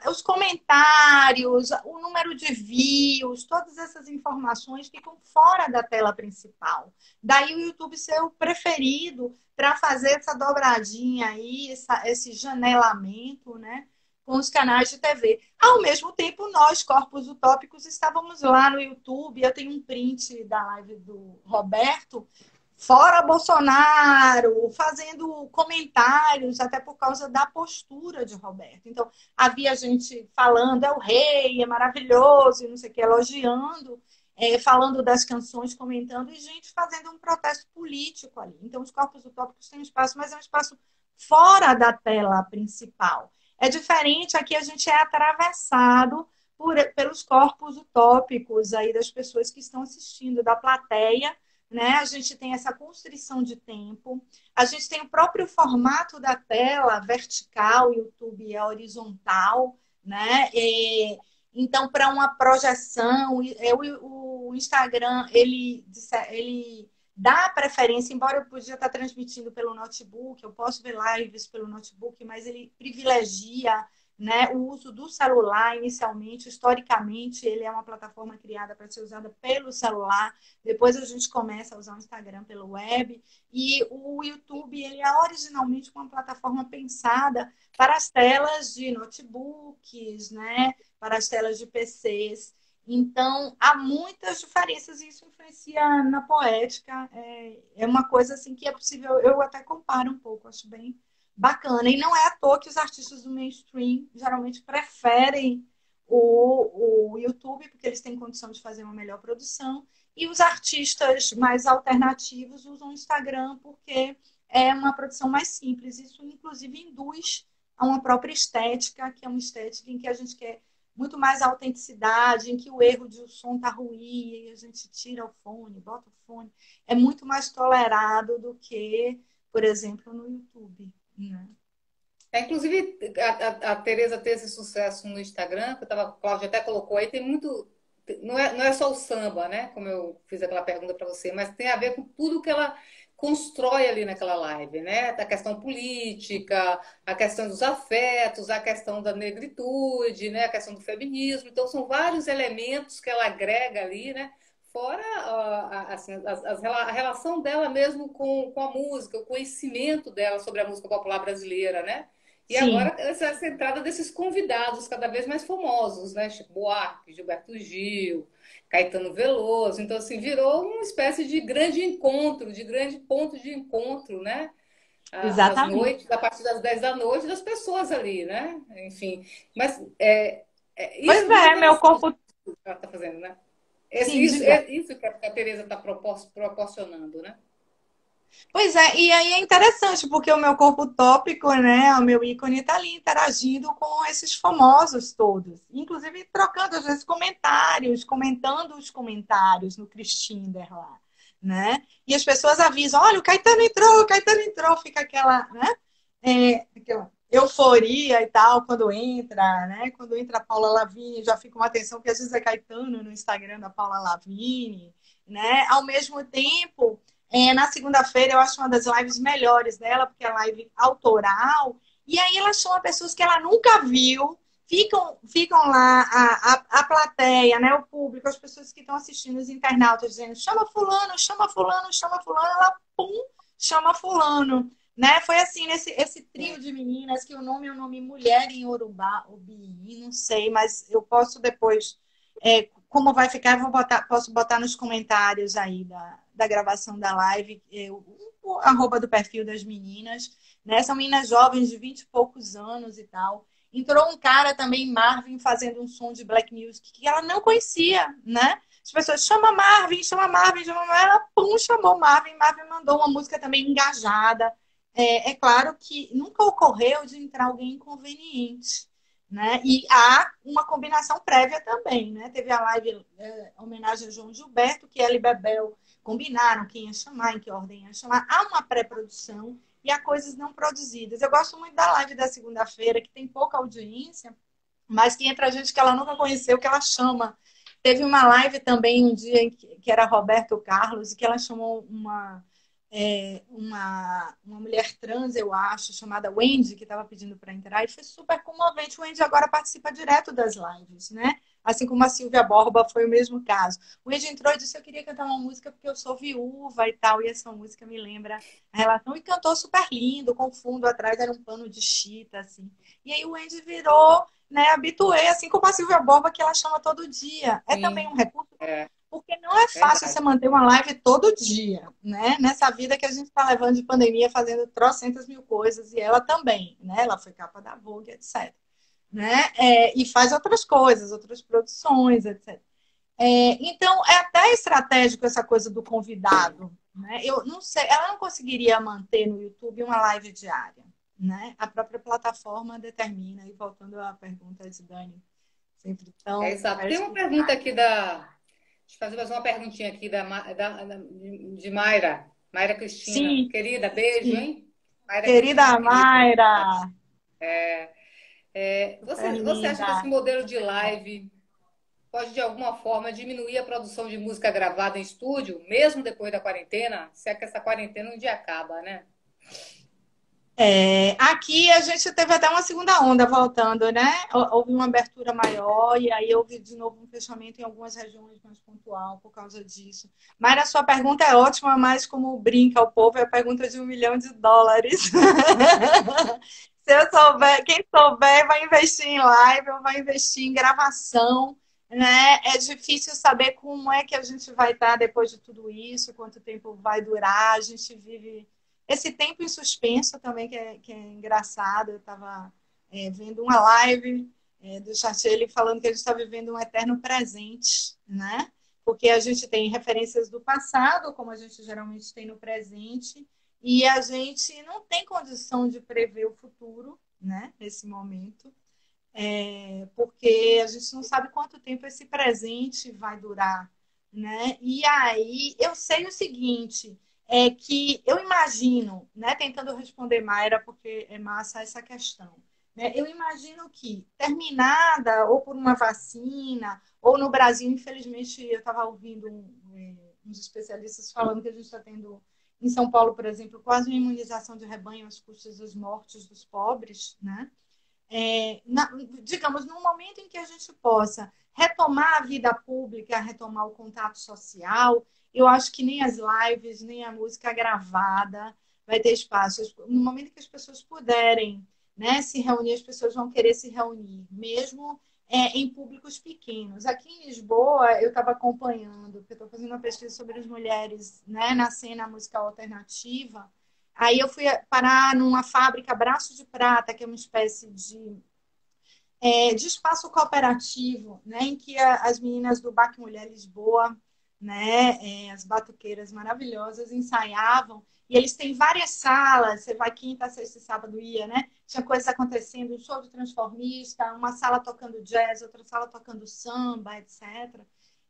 os comentários, o número de views, todas essas informações ficam fora da tela principal. Daí o YouTube ser o preferido para fazer essa dobradinha aí, esse janelamento, né, com os canais de TV. Ao mesmo tempo, nós, Corpos Utópicos, estávamos lá no YouTube. Eu tenho um print da live do Roberto, fora Bolsonaro, fazendo comentários, até por causa da postura de Roberto. Então, havia gente falando, é o rei, é maravilhoso, e não sei o que, elogiando, falando das canções, comentando, e gente fazendo um protesto político ali. Então, os Corpos Utópicos têm um espaço, mas é um espaço fora da tela principal. É diferente, aqui a gente é atravessado pelos corpos utópicos aí das pessoas que estão assistindo, da plateia, né? A gente tem essa constrição de tempo, a gente tem o próprio formato da tela vertical, YouTube é horizontal, né? Então, para uma projeção, o Instagram, ele dá preferência, embora eu podia estar transmitindo pelo notebook, eu posso ver lives pelo notebook, mas ele privilegia, né, o uso do celular inicialmente, historicamente, ele é uma plataforma criada para ser usada pelo celular, depois a gente começa a usar o Instagram pelo web, e o YouTube, ele é originalmente uma plataforma pensada para as telas de notebooks, né, para as telas de PCs. Então, há muitas diferenças e isso influencia na poética. É uma coisa assim que é possível, eu até comparo um pouco, acho bem bacana. E não é à toa que os artistas do mainstream geralmente preferem o YouTube, porque eles têm condição de fazer uma melhor produção, e os artistas mais alternativos usam o Instagram porque é uma produção mais simples. Isso, inclusive, induz a uma própria estética, que é uma estética em que a gente quer muito mais autenticidade, em que o erro de o som tá ruim, e a gente tira o fone, bota o fone. É muito mais tolerado do que, por exemplo, no YouTube. Né? Inclusive, a Tereza ter esse sucesso no Instagram, que a Cláudia até colocou aí, tem muito. Não é só o samba, né? Como eu fiz aquela pergunta para você, mas tem a ver com tudo que ela constrói ali naquela live, né? A questão política, a questão dos afetos, a questão da negritude, né? A questão do feminismo. Então, são vários elementos que ela agrega ali, né? Fora assim, a relação dela mesmo com a música, o conhecimento dela sobre a música popular brasileira, né? E Sim, agora essa entrada desses convidados cada vez mais famosos, né? Chico Buarque, Gilberto Gil, Caetano Veloso. Então, assim, virou uma espécie de grande encontro, de grande ponto de encontro, né? Às exatamente. noites, a partir das 10 da noite, das pessoas ali, né? Enfim, mas Pois isso é é, meu interessante corpo. o que ela está fazendo, né? Sim, diga. Isso que a Tereza está proporcionando, né? Pois é, e aí é interessante, porque o meu corpo tópico, né, o meu ícone está ali interagindo com esses famosos todos. Inclusive trocando, às vezes, comentários, comentando os comentários no Christinder lá, né? E as pessoas avisam, olha, o Caetano entrou, fica aquela, né? Aquela euforia e tal, quando entra, né? Quando entra a Paula Lavigne, já fica uma atenção que às vezes é Caetano no Instagram da Paula Lavigne, né? Ao mesmo tempo na segunda-feira eu acho uma das lives melhores dela, porque é live autoral. E aí ela chama pessoas que ela nunca viu, ficam lá, a plateia, né, o público, as pessoas que estão assistindo, os internautas, dizendo chama fulano, chama fulano, chama fulano, ela pum, chama fulano. Né? Foi assim, esse trio de meninas, que o nome é o nome Mulher em Urubá, Obi, não sei, mas eu posso depois como vai ficar, posso botar nos comentários aí da gravação da live arroba do perfil das meninas, né? São meninas jovens de 20 e poucos anos e tal. Entrou um cara também, Marvin, fazendo um som de black music que ela não conhecia, né? As pessoas, chama Marvin, chama Marvin, chama Marvin. Ela, pum, chamou Marvin. Marvin mandou uma música também engajada. É claro que nunca ocorreu de entrar alguém inconveniente, né? E há uma combinação prévia também, né? Teve a live homenagem a João Gilberto, que ela e Bebel combinaram quem ia chamar, em que ordem ia chamar. Há uma pré-produção e há coisas não produzidas. Eu gosto muito da live da segunda-feira, que tem pouca audiência, mas que entra gente que ela nunca conheceu, que ela chama. Teve uma live também um dia que era Roberto Carlos, e que ela chamou uma mulher trans, eu acho, chamada Wendy, que estava pedindo para entrar, e foi super comovente. O Wendy agora participa direto das lives, né? Assim como a Silvia Borba foi o mesmo caso. O Wendy entrou e disse: eu queria cantar uma música porque eu sou viúva e tal, e essa música me lembra a relação. E cantou super lindo, com fundo atrás era um pano de chita, assim. E aí o Wendy virou, né, habituê, assim como a Silvia Borba, que ela chama todo dia. É também Sim, um recurso, é porque não é fácil você verdade. manter uma live todo dia, né? Nessa vida que a gente está levando de pandemia, fazendo trocentas mil coisas, e ela também, né? Ela foi capa da Vogue, etc. Né? E faz outras coisas, outras produções, etc. Então, é até estratégico essa coisa do convidado, né? Eu não sei, ela não conseguiria manter no YouTube uma live diária, né? A própria plataforma determina, e voltando à pergunta de Dani, sempre É tão exato. Tem uma pergunta perspicaz. aqui da. Deixa eu fazer mais uma perguntinha aqui de Mayra. Mayra Cristina. Sim, Querida, beijo, sim. hein? Mayra Cristina, Querida querida. Mayra, super Você acha que esse linda. modelo de live pode, de alguma forma, diminuir a produção de música gravada em estúdio, mesmo depois da quarentena? Se é que essa quarentena um dia acaba, né? Aqui a gente teve até uma segunda onda voltando, né? Houve uma abertura maior e aí houve de novo um fechamento em algumas regiões mais pontual por causa disso. Mayra, sua pergunta é ótima, mas como brinca o povo, é a pergunta de US$ 1 milhão. Se eu souber, quem souber vai investir em live ou vai investir em gravação, né? É difícil saber como é que a gente vai estar depois de tudo isso, quanto tempo vai durar. A gente vive esse tempo em suspenso também, que é engraçado. Eu estava vendo uma live do Chachele falando que a gente está vivendo um eterno presente, né? Porque a gente tem referências do passado, como a gente geralmente tem no presente, e a gente não tem condição de prever o futuro, né? Nesse momento, porque a gente não sabe quanto tempo esse presente vai durar, né? E aí eu sei o seguinte, é que eu imagino, né, tentando responder Mayra, porque é massa essa questão, né? Eu imagino que terminada ou por uma vacina, ou no Brasil, infelizmente, eu estava ouvindo uns especialistas falando que a gente está tendo em São Paulo, por exemplo, quase uma imunização de rebanho às custas das mortes dos pobres, né? Digamos, num momento em que a gente possa retomar a vida pública, retomar o contato social, eu acho que nem as lives, nem a música gravada vai ter espaço. No momento que as pessoas puderem, né, se reunir, as pessoas vão querer se reunir, mesmo em públicos pequenos. Aqui em Lisboa, eu estava acompanhando, porque eu estou fazendo uma pesquisa sobre as mulheres, né, na cena musical alternativa. Aí eu fui parar numa fábrica Braço de Prata, que é uma espécie de espaço cooperativo, né, em que as meninas do Baque Mulher Lisboa, né, as batuqueiras maravilhosas, ensaiavam. E eles têm várias salas, você vai quinta, sexta e sábado, ia, né? Tinha coisas acontecendo, um show de transformista, uma sala tocando jazz, outra sala tocando samba, etc.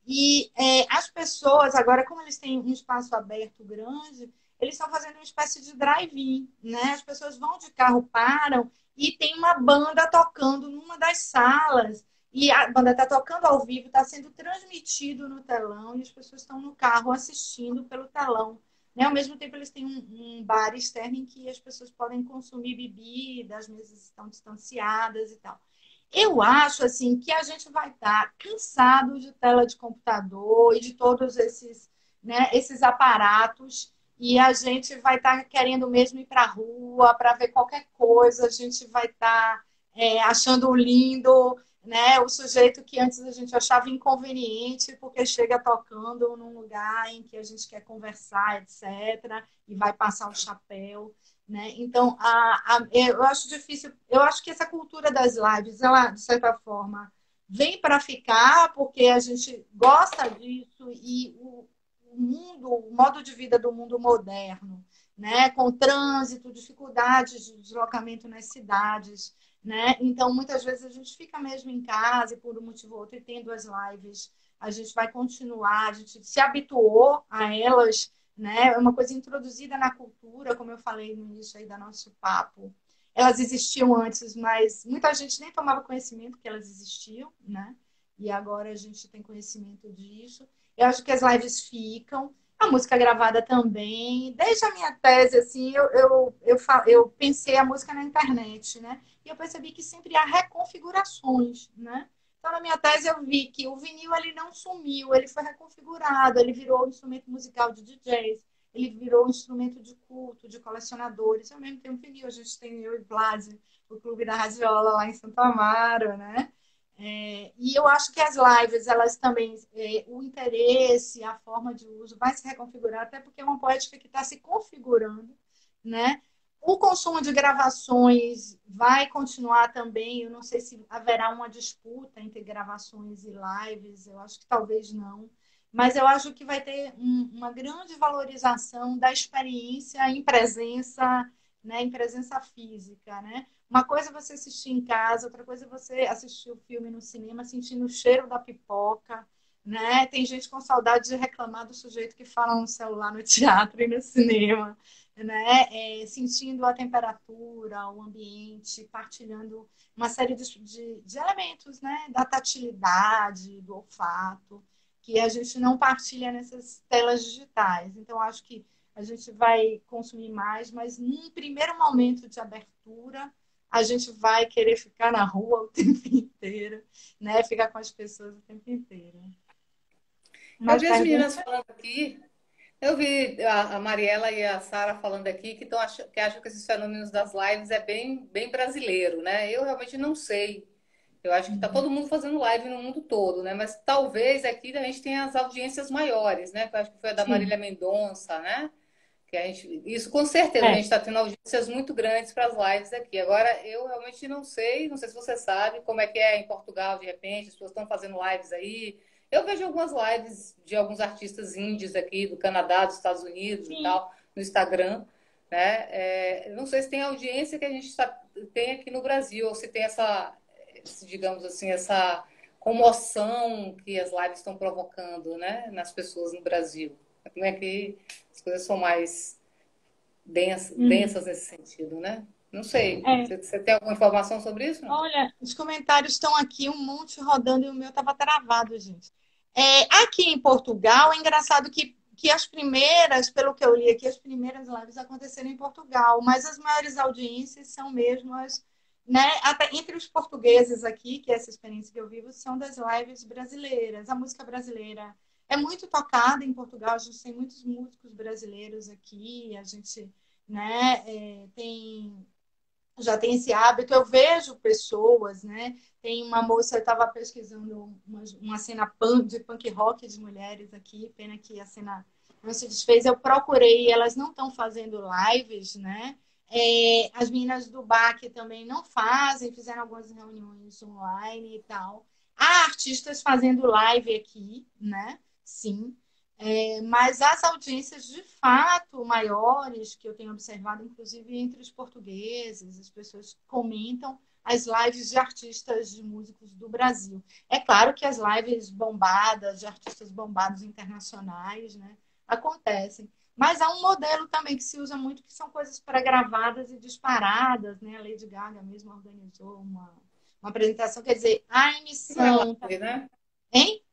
E as pessoas, agora, como eles têm um espaço aberto grande, eles estão fazendo uma espécie de drive-in, né? As pessoas vão de carro, param, e tem uma banda tocando numa das salas. E a banda está tocando ao vivo, está sendo transmitido no telão, e as pessoas estão no carro assistindo pelo telão. Né? Ao mesmo tempo, eles têm um bar externo em que as pessoas podem consumir bebida, as mesas estão distanciadas e tal. Eu acho assim que a gente vai estar cansado de tela de computador e de todos esses, né, esses aparatos, e a gente vai estar querendo mesmo ir para a rua para ver qualquer coisa, a gente vai estar achando lindo, né? O sujeito que antes a gente achava inconveniente, porque chega tocando num lugar em que a gente quer conversar, etc., e vai passar o chapéu, né? Então, eu acho difícil, eu acho que essa cultura das lives, ela, de certa forma, vem para ficar, porque a gente gosta disso e o mundo, o modo de vida do mundo moderno, né? Com trânsito, dificuldades de deslocamento nas cidades, né? Então, muitas vezes a gente fica mesmo em casa e por um motivo ou outro, e tendo as lives, a gente vai continuar, a gente se habituou a elas, né? É uma coisa introduzida na cultura, como eu falei no início aí do nosso papo. Elas existiam antes, mas muita gente nem tomava conhecimento que elas existiam, né? E agora a gente tem conhecimento disso. Eu acho que as lives ficam, a música gravada também. Desde a minha tese, assim, eu pensei a música na internet, né? E eu percebi que sempre há reconfigurações, né? Então, na minha tese, eu vi que o vinil ele não sumiu, ele foi reconfigurado, ele virou um instrumento musical de DJs, ele virou um instrumento de culto, de colecionadores. Eu mesmo tenho um vinil, a gente tem eu e Blase, o Clube da Radiola lá em Santo Amaro, né? E eu acho que as lives, elas também, o interesse, a forma de uso vai se reconfigurar, até porque é uma poética que está se configurando, né? O consumo de gravações vai continuar também. Eu não sei se haverá uma disputa entre gravações e lives, eu acho que talvez não. Mas eu acho que vai ter uma grande valorização da experiência em presença, né, em presença física, né? Uma coisa é você assistir em casa, outra coisa é você assistir o filme no cinema, sentindo o cheiro da pipoca, né? Tem gente com saudade de reclamar do sujeito que fala no celular no teatro e no cinema, né? Sentindo a temperatura, o ambiente, partilhando uma série de elementos, né? Da tatilidade, do olfato, que a gente não partilha nessas telas digitais. Então, acho que a gente vai consumir mais, mas num primeiro momento de abertura, a gente vai querer ficar na rua o tempo inteiro, né? Ficar com as pessoas o tempo inteiro. Eu Mais vi as meninas perguntas? falando aqui, eu vi a Mariela e a Sara falando aqui que acham que esses fenômenos das lives é bem brasileiro, né? Eu realmente não sei. Eu acho que está todo mundo fazendo live no mundo todo, né? Mas talvez aqui a gente tenha as audiências maiores, né? Eu acho que foi a da Sim. Marília Mendonça, né? Que a gente, isso com certeza, a É. gente está tendo audiências muito grandes para as lives aqui. Agora, eu realmente não sei se você sabe como é que é em Portugal, de repente, as pessoas estão fazendo lives aí. Eu vejo algumas lives de alguns artistas índios aqui, do Canadá, dos Estados Unidos e Sim. tal, no Instagram, né? Não sei se tem a audiência que a gente tem aqui no Brasil, ou se tem digamos assim, essa comoção que as lives estão provocando, né, nas pessoas no Brasil. Como é que as coisas são mais Uhum. densas nesse sentido, né? Não sei. É. Você tem alguma informação sobre isso? Não? Olha, os comentários estão aqui, um monte rodando e o meu estava travado, gente. Aqui em Portugal, é engraçado que as primeiras, pelo que eu li aqui, as primeiras lives aconteceram em Portugal, mas as maiores audiências são mesmo as, né, até entre os portugueses aqui, que é essa experiência que eu vivo, são das lives brasileiras. A música brasileira é muito tocada em Portugal, a gente tem muitos músicos brasileiros aqui, a gente, né, já tem esse hábito. Eu vejo pessoas, né? Tem uma moça, eu estava pesquisando uma cena de punk rock de mulheres aqui, pena que a cena não se desfez. Eu procurei, elas não estão fazendo lives, né? As meninas do BAC também não fazem, fizeram algumas reuniões online e tal. Há artistas fazendo live aqui, né? Sim. Mas as audiências de fato maiores que eu tenho observado, inclusive entre os portugueses, as pessoas comentam as lives de artistas, de músicos do Brasil. É claro que as lives bombadas, de artistas bombados internacionais, né, acontecem. Mas há um modelo também que se usa muito, que são coisas pré-gravadas e disparadas, né? A Lady Gaga mesmo organizou uma apresentação, quer dizer, a Não é emissão. live, né? Hein?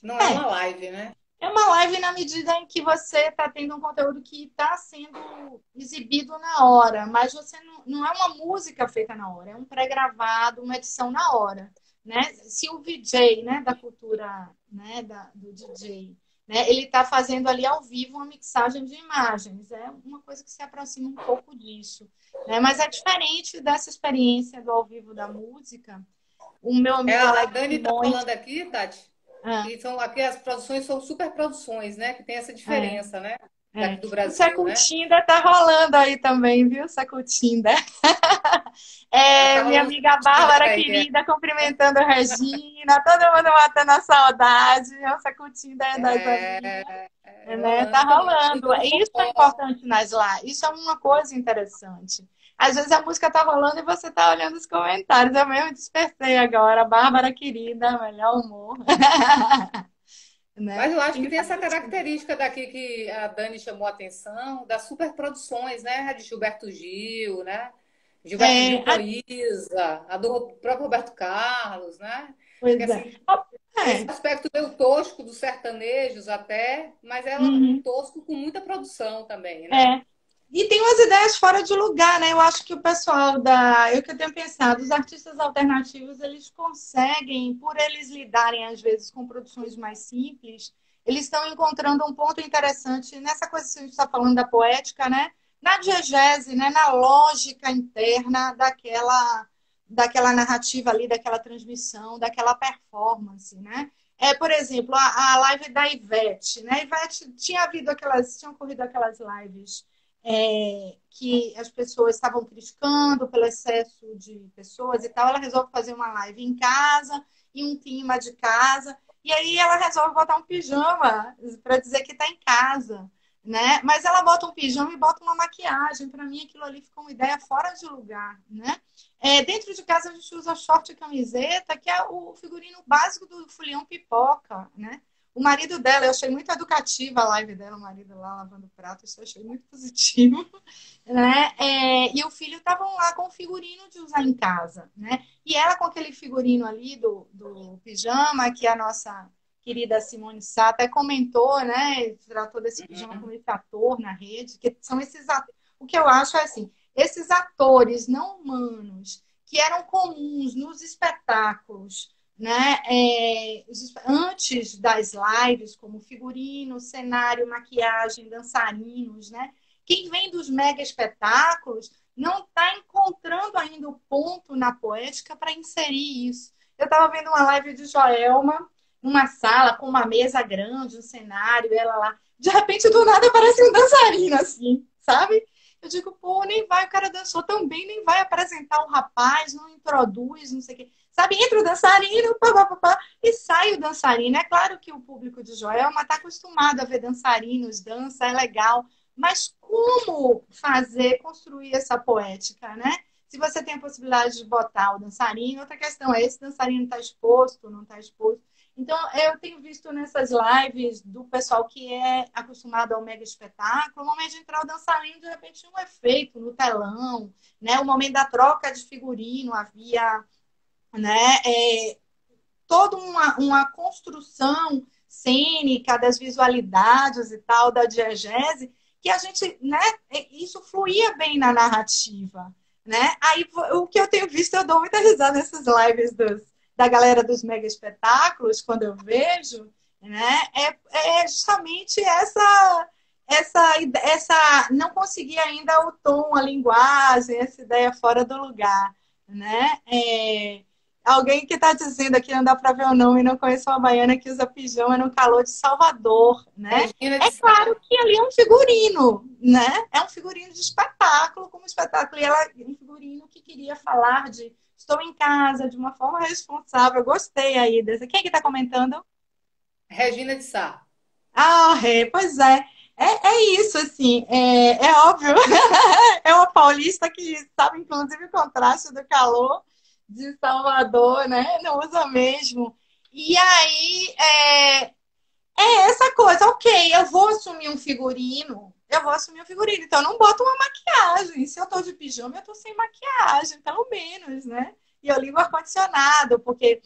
Não é É, uma live, né? é uma live na medida em que você está tendo um conteúdo que está sendo exibido na hora, mas você não é uma música feita na hora, é um pré-gravado, uma edição na hora, né? Se o VJ, né, da cultura, né, do DJ, né, ele está fazendo ali ao vivo uma mixagem de imagens, é uma coisa que se aproxima um pouco disso, né? Mas é diferente dessa experiência do ao vivo da música, O meu amigo A Alex Dani está Simões. falando aqui, Tati, Ah, que são aqui as produções são super produções, né? Que tem essa é, diferença, né? é. Daqui do O Brasil, né? Secuntinda tá rolando aí também, viu? Secuntinda. É, Tá minha rolando amiga um Bárbara aí. querida, cumprimentando a Regina, todo mundo matando a saudade. É o Secuntinda das amigas. Né? Tá Rolando também. rolando. Muito no Isso é forró. importante nas lives. Isso é uma coisa interessante. Às vezes a música tá rolando e você tá olhando os comentários. Eu mesmo despertei agora. Bárbara querida, melhor humor. Né? Mas eu acho que Tem tem essa sentido. característica daqui que a Dani chamou a atenção, das superproduções, né? De Gilberto Gil, né? Gilberto É, Gil com Isa, a do próprio Roberto Carlos, né? Porque pois é. assim, esse É. aspecto meio tosco dos sertanejos até, mas é um Uhum. tosco com muita produção também, né? É. E tem umas ideias fora de lugar, né? Eu acho que o pessoal da. Eu que tenho pensado, os artistas alternativos, eles conseguem, por eles lidarem, às vezes, com produções mais simples, eles estão encontrando um ponto interessante nessa coisa que a gente está falando da poética, né? Na diegese, né? Na lógica interna daquela narrativa ali, daquela transmissão, daquela performance, né? Por exemplo, a live da Ivete, né? Ivete tinham ocorrido aquelas lives que as pessoas estavam criticando pelo excesso de pessoas e tal. Ela resolve fazer uma live em casa, em um clima de casa, e aí ela resolve botar um pijama para dizer que está em casa. Né? Mas ela bota um pijama e bota uma maquiagem. Para mim, aquilo ali fica uma ideia fora de lugar. Né? Dentro de casa, a gente usa short e camiseta, que é o figurino básico do Fulião Pipoca. Né? O marido dela, eu achei muito educativa a live dela, o marido lá lavando prato, isso eu achei muito positivo, né? E o filho estavam lá com o figurino de usar em casa, né? E ela com aquele figurino ali do pijama, que a nossa querida Simone Sá até comentou, né? Tratou desse pijama como esse ator na rede, que são esses atores. O que eu acho é assim, esses atores não humanos que eram comuns nos espetáculos, né? Antes das lives, como figurino, cenário, maquiagem, dançarinos, né? Quem vem dos mega espetáculos não está encontrando ainda o ponto na poética para inserir isso. Eu estava vendo uma live de Joelma, numa sala com uma mesa grande, um cenário, ela lá. De repente, do nada, aparece um dançarino, assim, sabe? Eu digo, pô, nem vai, o cara dançou tão bem, nem vai apresentar o rapaz, não introduz, não sei o quê. Sabe, entra o dançarino, pá, pá, pá, pá, e sai o dançarino. É claro que o público de Joelma está acostumado a ver dançarinos, dança, é legal. Mas como fazer, construir essa poética, né? Se você tem a possibilidade de botar o dançarino, outra questão é esse dançarino está exposto, não está exposto. Então, eu tenho visto nessas lives do pessoal que é acostumado ao mega espetáculo, o momento de entrar o dançarino, de repente, um efeito no telão, né? O momento da troca de figurino, havia, né? Toda uma construção cênica das visualidades e tal, da diegese, que a gente, né? Isso fluía bem na narrativa, né? Aí, o que eu tenho visto, eu dou muita risada nessas lives da galera dos mega espetáculos, quando eu vejo, né? É justamente essa não conseguir ainda o tom, a linguagem, essa ideia fora do lugar, né? Alguém que está dizendo aqui, não dá para ver o nome, não conheço uma baiana que usa pijama no calor de Salvador, né? Regina de É Sá. claro que ali é um figurino, né? É um figurino de espetáculo, como espetáculo. E ela é um figurino que queria falar de estou em casa, de uma forma responsável. Eu gostei aí dessa. Quem é que está comentando? Regina de Sá. Ah, pois é. É isso, assim, é óbvio. É uma paulista que sabe, inclusive, o contraste do calor de Salvador, né? Não usa mesmo. E aí, essa coisa, ok, eu vou assumir um figurino, então eu não boto uma maquiagem. Se eu tô de pijama, eu tô sem maquiagem, pelo menos, né? E eu ligo o ar-condicionado, porque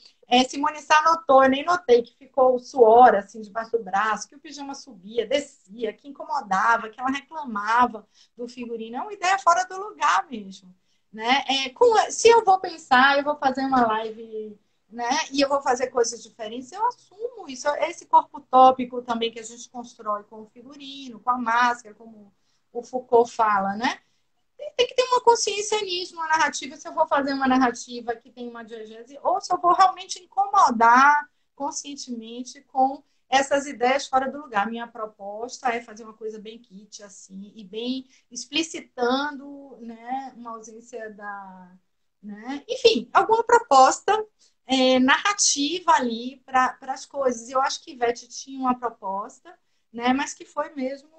Simone Sá notou, eu nem notei que ficou o suor assim debaixo do braço, que o pijama subia, descia, que incomodava, que ela reclamava do figurino. É uma ideia fora do lugar mesmo. Né? Se eu vou pensar, eu vou fazer uma live, né? E eu vou fazer coisas diferentes, eu assumo isso. Esse corpo tópico também que a gente constrói com o figurino, com a máscara, como o Foucault fala, né? tem que ter uma consciência nisso, uma narrativa, se eu vou fazer uma narrativa que tem uma diegese, ou se eu vou realmente incomodar conscientemente com essas ideias fora do lugar. Minha proposta é fazer uma coisa bem kit, assim, e bem explicitando, né, uma ausência da... Né? Enfim, alguma proposta narrativa ali para as coisas. Eu acho que Ivete tinha uma proposta, né, mas que foi mesmo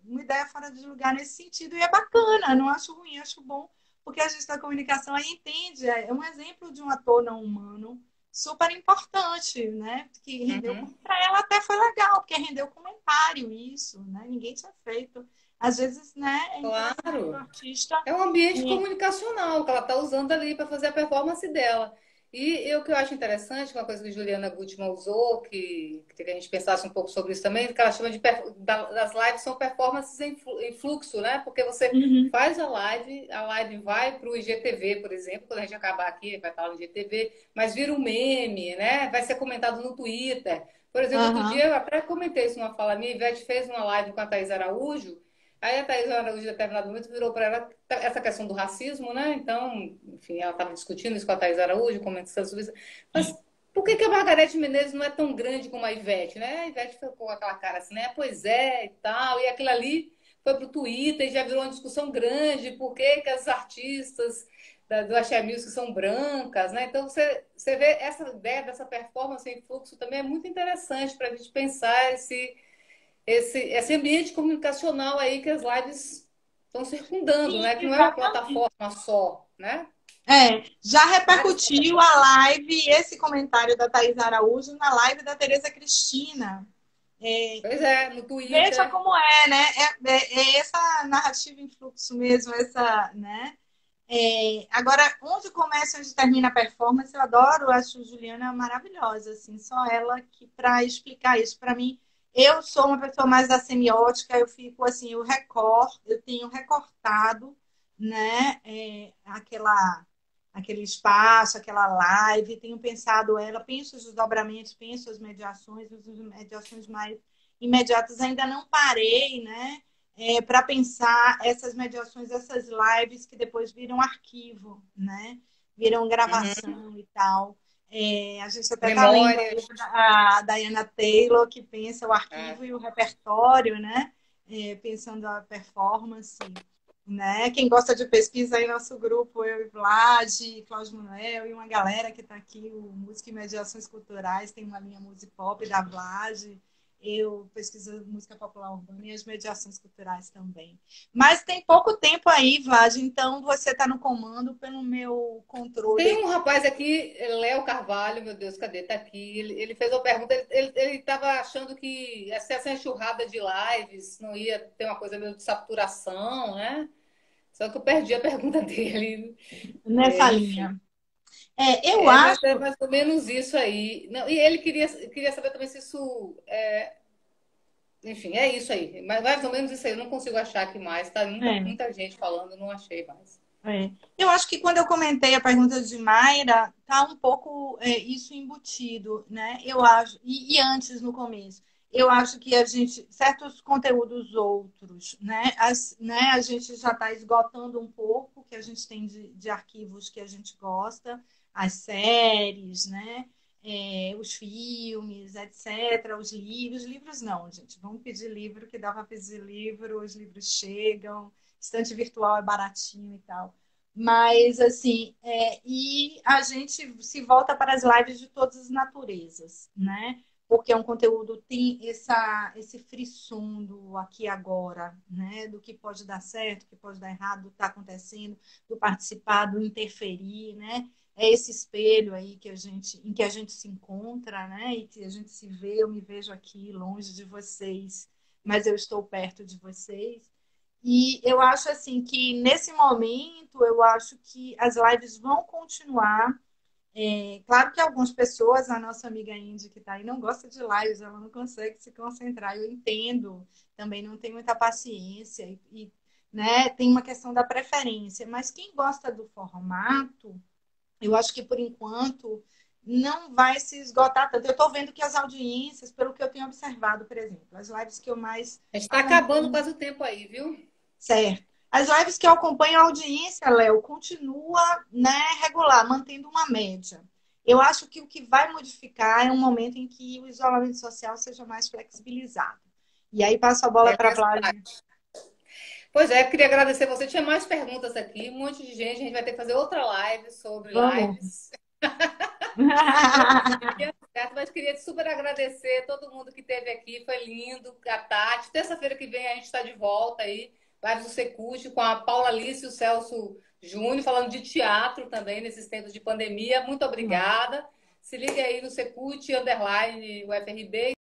uma ideia fora de lugar nesse sentido, e é bacana, não acho ruim, acho bom, porque a gente da comunicação aí entende, é um exemplo de um ator não humano super importante, né? Que rendeu, Uhum. para ela até foi legal, porque rendeu comentário isso, né? Ninguém tinha feito. Às vezes, né, é interessante o Claro. artista. É um ambiente comunicacional que ela está usando ali para fazer a performance dela. E o que eu acho interessante, uma coisa que Juliana Gutmann usou, que a gente pensasse um pouco sobre isso também, que ela chama das lives são performances em fluxo, né? Porque você Uhum, faz a live vai para o IGTV, por exemplo, quando a gente acabar aqui, vai estar no IGTV, mas vira um meme, né? Vai ser comentado no Twitter. Por exemplo, outro aham, dia eu até comentei isso numa fala minha, a Ivete fez uma live com a Thaís Araújo. Aí a Thaís Araújo, em determinado momento, virou para ela essa questão do racismo, né? Então, enfim, ela estava discutindo isso com a Thaís Araújo, comentando sobre isso. Mas por que a Margareth Menezes não é tão grande como a Ivete, né? A Ivete ficou com aquela cara assim, né? Pois é, e tal. E aquilo ali foi para o Twitter e já virou uma discussão grande. Por que as artistas do Axé Music são brancas, né? Então, você vê essa ideia dessa performance em fluxo também é muito interessante para a gente pensar esse ambiente comunicacional aí que as lives estão circundando, sim, né? Que não é uma exatamente. plataforma só, né? Já Várias repercutiu a plataformas. live, esse comentário da Thaís Araújo na live da Tereza Cristina. É, Pois é, no veja Twitter. como é, né? É essa narrativa em fluxo mesmo, essa, né? Agora, onde começa e onde termina a performance, eu adoro, acho Juliana maravilhosa, assim, só ela que para explicar isso para mim. Eu sou uma pessoa mais da semiótica, eu fico assim, eu tenho recortado, né, aquele espaço, aquela live, tenho pensado ela, penso os desdobramentos, penso as mediações mais imediatas, ainda não parei, né? Para pensar essas mediações, essas lives que depois viram arquivo, né? Viram Uhum. gravação e tal. A gente até está lendo aí Memórias. a Diana Taylor, que pensa o É. arquivo e o repertório, né? Pensando a performance. Né? Quem gosta de pesquisa aí, nosso grupo, eu e Vlad, Cláudio Manuel e uma galera que está aqui, o Música e Mediações Culturais, tem uma linha Musipop da Vlad, eu pesquiso música popular urbana e as mediações culturais também. Mas tem pouco tempo aí, Vlad, então você está no comando pelo meu controle Tem um aqui. rapaz aqui, Léo Carvalho, meu Deus, cadê? Tá aqui. Ele fez uma pergunta, ele estava achando que essa enxurrada de lives não ia ter uma coisa meio de saturação, né? Só que eu perdi a pergunta dele. Nessa Enfim. linha. Eu Mas é acho. mais ou menos isso aí. Não, e ele queria saber também se isso. Enfim, é isso aí. Mas mais ou menos isso aí. Eu não consigo achar aqui mais. Tá É, muita gente falando, não achei mais. Eu acho que quando eu comentei a pergunta de Mayra, tá um pouco isso embutido, né? Eu acho, e antes no começo, eu acho que a gente, certos conteúdos outros, né, a gente já está esgotando um pouco o que a gente tem de arquivos que a gente gosta, as séries, né? Os filmes, etc., os livros não, gente. Vamos pedir livro, que dá para pedir livro, os livros chegam, estante virtual é baratinho e tal. Mas, assim, e a gente se volta para as lives de todas as naturezas, né? Porque é um conteúdo, tem esse frisson do aqui e agora, né? Do que pode dar certo, do que pode dar errado, do que está acontecendo, do participar, do interferir, né? É esse espelho aí em que a gente se encontra, né? E que a gente se vê, eu me vejo aqui longe de vocês, mas eu estou perto de vocês. E eu acho assim que nesse momento eu acho que as lives vão continuar. Claro que algumas pessoas, a nossa amiga Indy que está aí, não gosta de lives, ela não consegue se concentrar. Eu entendo, também não tem muita paciência né, tem uma questão da preferência. Mas quem gosta do formato, eu acho que por enquanto não vai se esgotar tanto. Eu estou vendo que as audiências, pelo que eu tenho observado, por exemplo, as lives que eu mais A gente está acabando acompanho, quase o tempo aí, viu? certo? As lives que eu acompanho, a audiência, Léo, continua, né, regular, mantendo uma média. Eu acho que o que vai modificar é um momento em que o isolamento social seja mais flexibilizado. E aí passo a bola É para a Flávia. verdade. Pois é, queria agradecer você. Tinha mais perguntas aqui, um monte de gente. A gente vai ter que fazer outra live sobre Vamos. lives. Certo, mas queria super agradecer todo mundo que esteve aqui. Foi lindo. A Tati. Terça-feira que vem a gente está de volta aí. Live do Secult com a Paula Alice e o Celso Júnior, falando de teatro também nesses tempos de pandemia. Muito obrigada. Se liga aí no Secult, _UFRB.